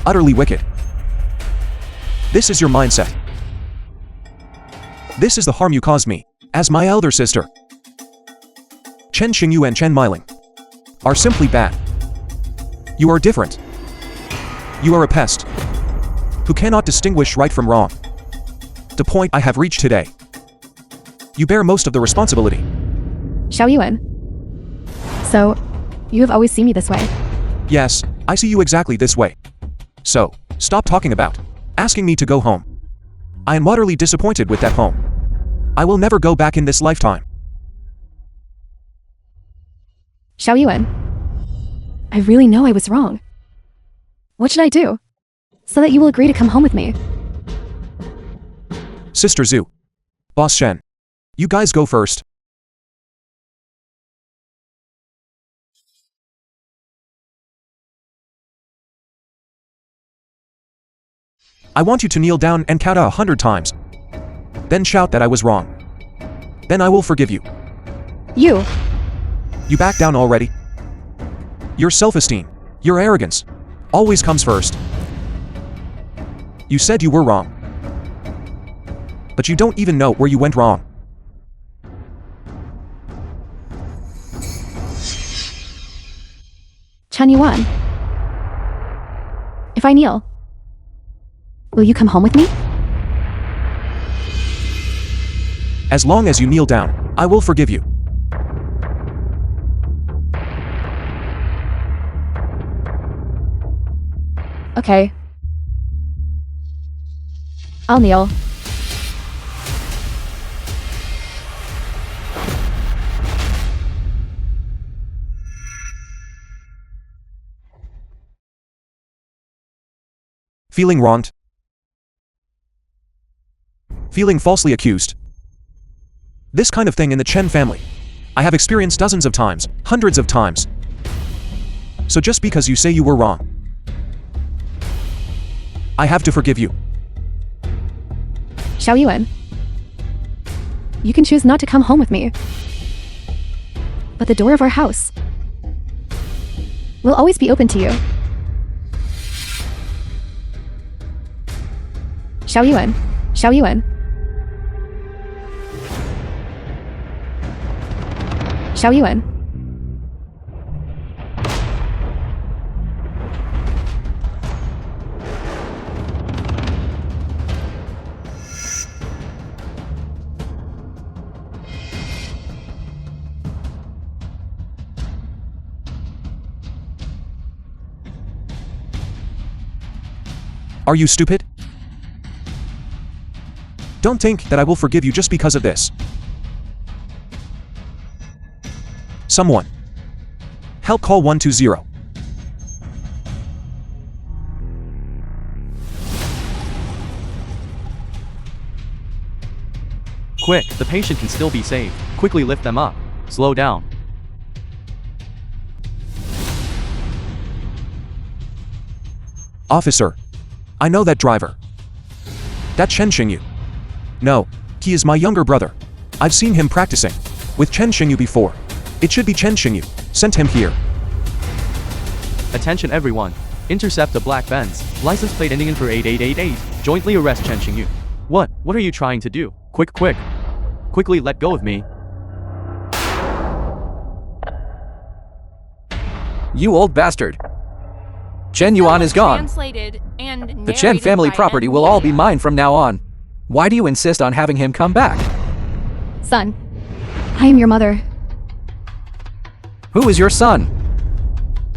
Utterly wicked. This is your mindset. This is the harm you caused me, as my elder sister. Chen Xingyu and Chen Meiling are simply bad. You are different. You are a pest, who cannot distinguish right from wrong. The point I have reached today. You bear most of the responsibility. Xiao Yuan. So, you have always seen me this way. Yes, I see you exactly this way. So, stop talking about asking me to go home. I am utterly disappointed with that home. I will never go back in this lifetime. Xiao Yuan. I really know I was wrong. What should I do so that you will agree to come home with me? Sister Zhu. Boss Shen. You guys go first. I want you to kneel down and count 100 times. Then shout that I was wrong. Then I will forgive you. You. You back down already? Your self-esteem, your arrogance, always comes first. You said you were wrong. But you don't even know where you went wrong. Chen Yuan. If I kneel, will you come home with me? As long as you kneel down, I will forgive you. Okay. I'll kneel. Feeling wronged? Feeling falsely accused? This kind of thing in the Chen family, I have experienced dozens of times, hundreds of times. So just because you say you were wrong, I have to forgive you. Xiao Yuan. You can choose not to come home with me. But the door of our house will always be open to you. Xiao Yuan. Xiao Yuan. Xiao Yuan. Are you stupid? Don't think that I will forgive you just because of this. Someone. Help call 120. Quick, the patient can still be saved. Quickly lift them up. Slow down. Officer. I know that driver. That Chen Xingyu. No, he is my younger brother. I've seen him practicing with Chen Xingyu before. It should be Chen Xingyu. Sent him here. Attention everyone. Intercept the black Benz. License plate ending in for 8888. Jointly arrest Chen Xingyu. What are you trying to do? Quick. Quickly let go of me. You old bastard. Chen Yuan is gone. Translated and The Chen narrated family by property M. will all be Media. mine from now on. Why do you insist on having him come back? Son, I am your mother. Who is your son?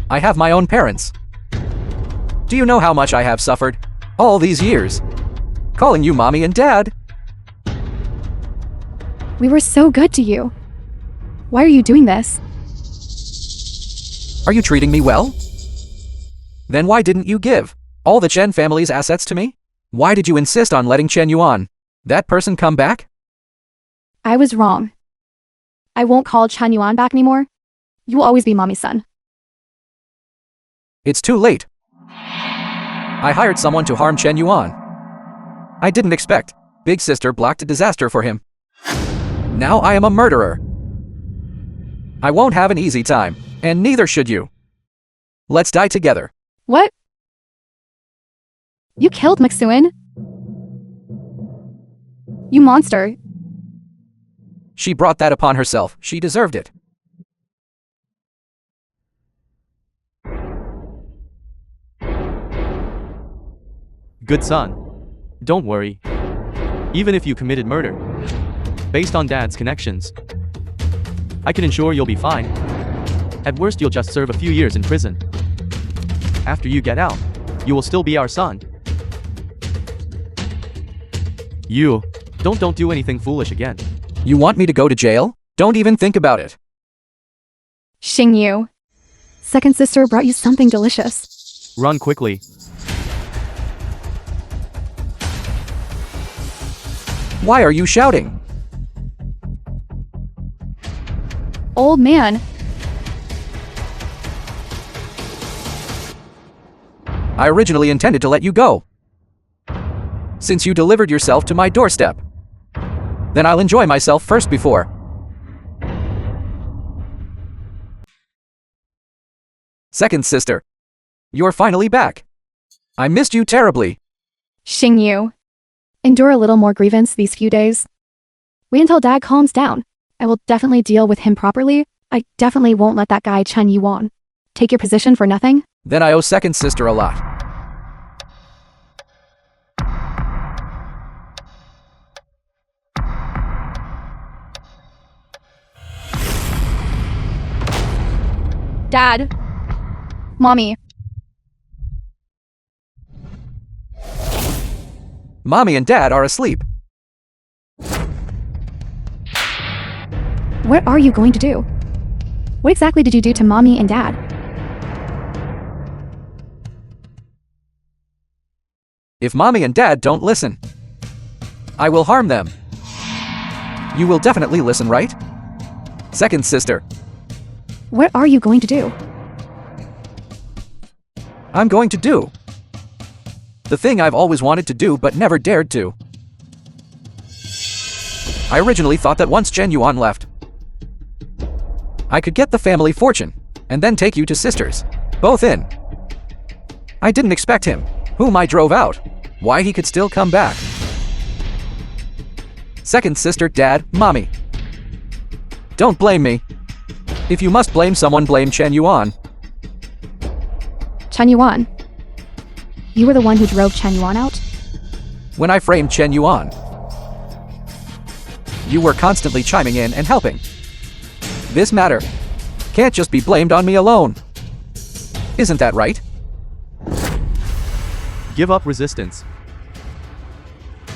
I have my own parents. Do you know how much I have suffered? All these years. Calling you mommy and dad. We were so good to you. Why are you doing this? Are you treating me well? Then why didn't you give all the Chen family's assets to me? Why did you insist on letting Chen Yuan, that person, come back? I was wrong. I won't call Chen Yuan back anymore. You will always be mommy's son. It's too late. I hired someone to harm Chen Yuan. I didn't expect. Big sister blocked a disaster for him. Now I am a murderer. I won't have an easy time, and neither should you. Let's die together. What? You killed Maxuan? You monster. She brought that upon herself. She deserved it. Good son. Don't worry. Even if you committed murder, based on dad's connections, I can ensure you'll be fine. At worst, you'll just serve a few years in prison. After you get out, you will still be our son. You, don't do anything foolish again. You want me to go to jail? Don't even think about it. Xingyu. Second sister brought you something delicious. Run quickly. Why are you shouting? Old man. I originally intended to let you go. Since you delivered yourself to my doorstep. Then I'll enjoy myself first before. Second sister. You're finally back. I missed you terribly. Xingyu. Endure a little more grievance these few days. Wait until Dad calms down. I will definitely deal with him properly. I definitely won't let that guy Chen Yuan take your position for nothing. Then I owe second sister a lot. Dad. Mommy. Mommy and Dad are asleep. What are you going to do? What exactly did you do to Mommy and Dad? If Mommy and Dad don't listen, I will harm them. You will definitely listen, right? Second sister. What are you going to do? I'm going to do The thing I've always wanted to do but never dared to. I originally thought that once Chen Yuan left, I could get the family fortune, and then take you to sisters, both in. I didn't expect him, whom I drove out, why he could still come back. Second sister, dad, mommy. Don't blame me. If you must blame someone, blame Chen Yuan. Chen Yuan. You were the one who drove Chen Yuan out? When I framed Chen Yuan, you were constantly chiming in and helping. This matter can't just be blamed on me alone. Isn't that right? Give up resistance.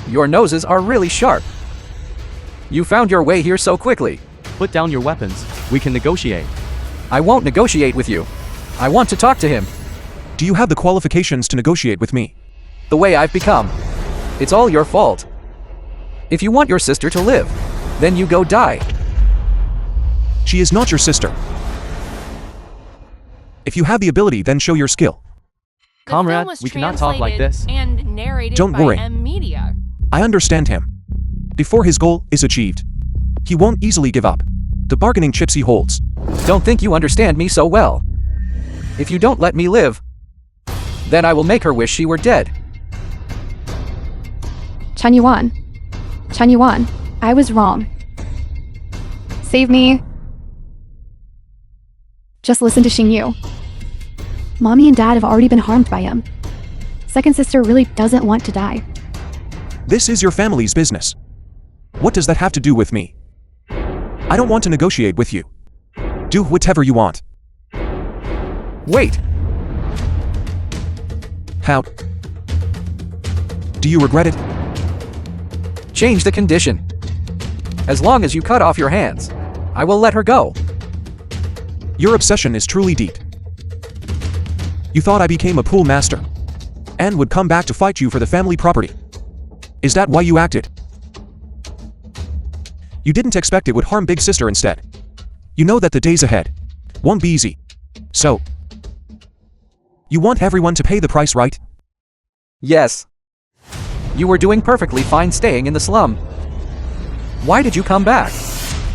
Your noses are really sharp. You found your way here so quickly. Put down your weapons. We can negotiate. I won't negotiate with you. I want to talk to him. Do you have the qualifications to negotiate with me? The way I've become. It's all your fault. If you want your sister to live, then you go die. She is not your sister. If you have the ability, then show your skill. The film Comrade, was we cannot talk like this. translated And narrated Don't by worry. M Media. I understand him. Before his goal is achieved, he won't easily give up the bargaining chips he holds. Don't think you understand me so well. If you don't let me live, then I will make her wish she were dead. Chen Yuan. Chen Yuan, I was wrong. Save me. Just listen to Xing Yu. Mommy and Dad have already been harmed by him. Second sister really doesn't want to die. This is your family's business. What does that have to do with me? I don't want to negotiate with you. Do whatever you want. Wait, How? Do you regret it? change the condition. As long as you cut off your hands, I will let her go. Your obsession is truly deep. You thought I became a pool master and would come back to fight you for the family property. Is that why you acted? You didn't expect it would harm Big Sister instead. You know that the days ahead won't be easy. So, you want everyone to pay the price, right? Yes. You were doing perfectly fine staying in the slum. Why did you come back?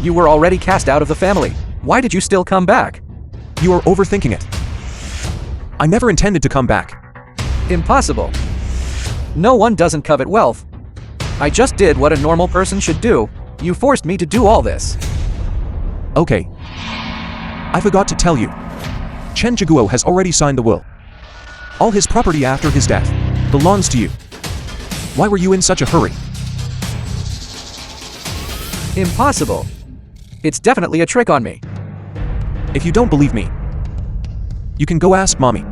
You were already cast out of the family. Why did you still come back? You are overthinking it. I never intended to come back. Impossible. No one doesn't covet wealth. I just did what a normal person should do. You forced me to do all this. Okay. I forgot to tell you. Chen Jiguo has already signed the will. All his property after his death belongs to you. Why were you in such a hurry? Impossible. It's definitely a trick on me. If you don't believe me, you can go ask Mommy.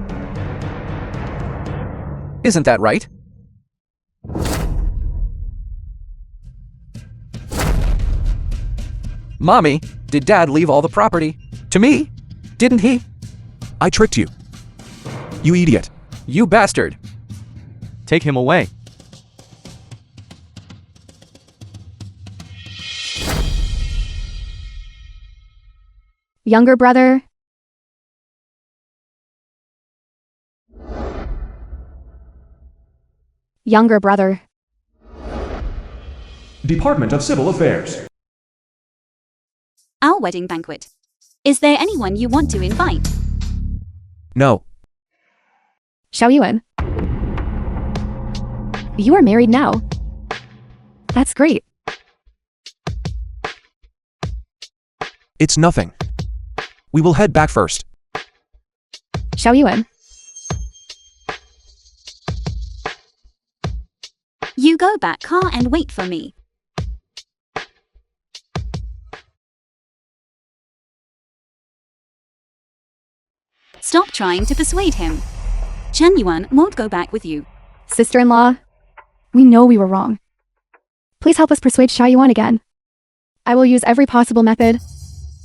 Isn't that right? Mommy, did Dad leave all the property to me? Didn't he? I tricked you. You idiot. You bastard. Take him away. Younger brother. Younger brother. Department of Civil Affairs. Our wedding banquet. Is there anyone you want to invite? No. Xiao Yuan. You are married now. That's great. It's nothing. We will head back first. Xiao Yuan. You go back car and wait for me. Stop trying to persuade him. Chen Yuan won't go back with you. Sister-in-law. We know we were wrong. Please help us persuade Xiao Yuan again. I will use every possible method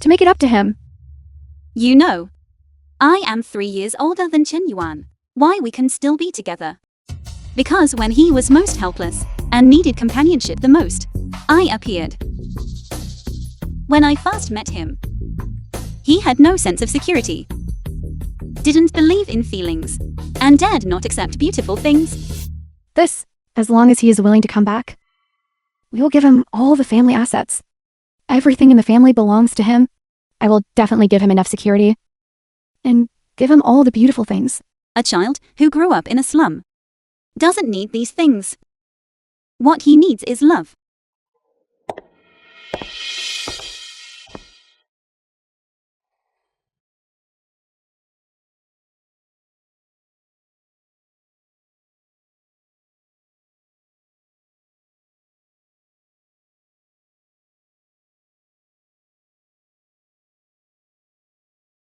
to make it up to him. You know, I am 3 years older than Chen Yuan. Why we can still be together? Because when he was most helpless and needed companionship the most, I appeared. When I first met him, he had no sense of security, didn't believe in feelings, and dared not accept beautiful things. This, as long as he is willing to come back. We will give him all the family assets. Everything in the family belongs to him. I will definitely give him enough security. And give him all the beautiful things. A child who grew up in a slum doesn't need these things. What he needs is love.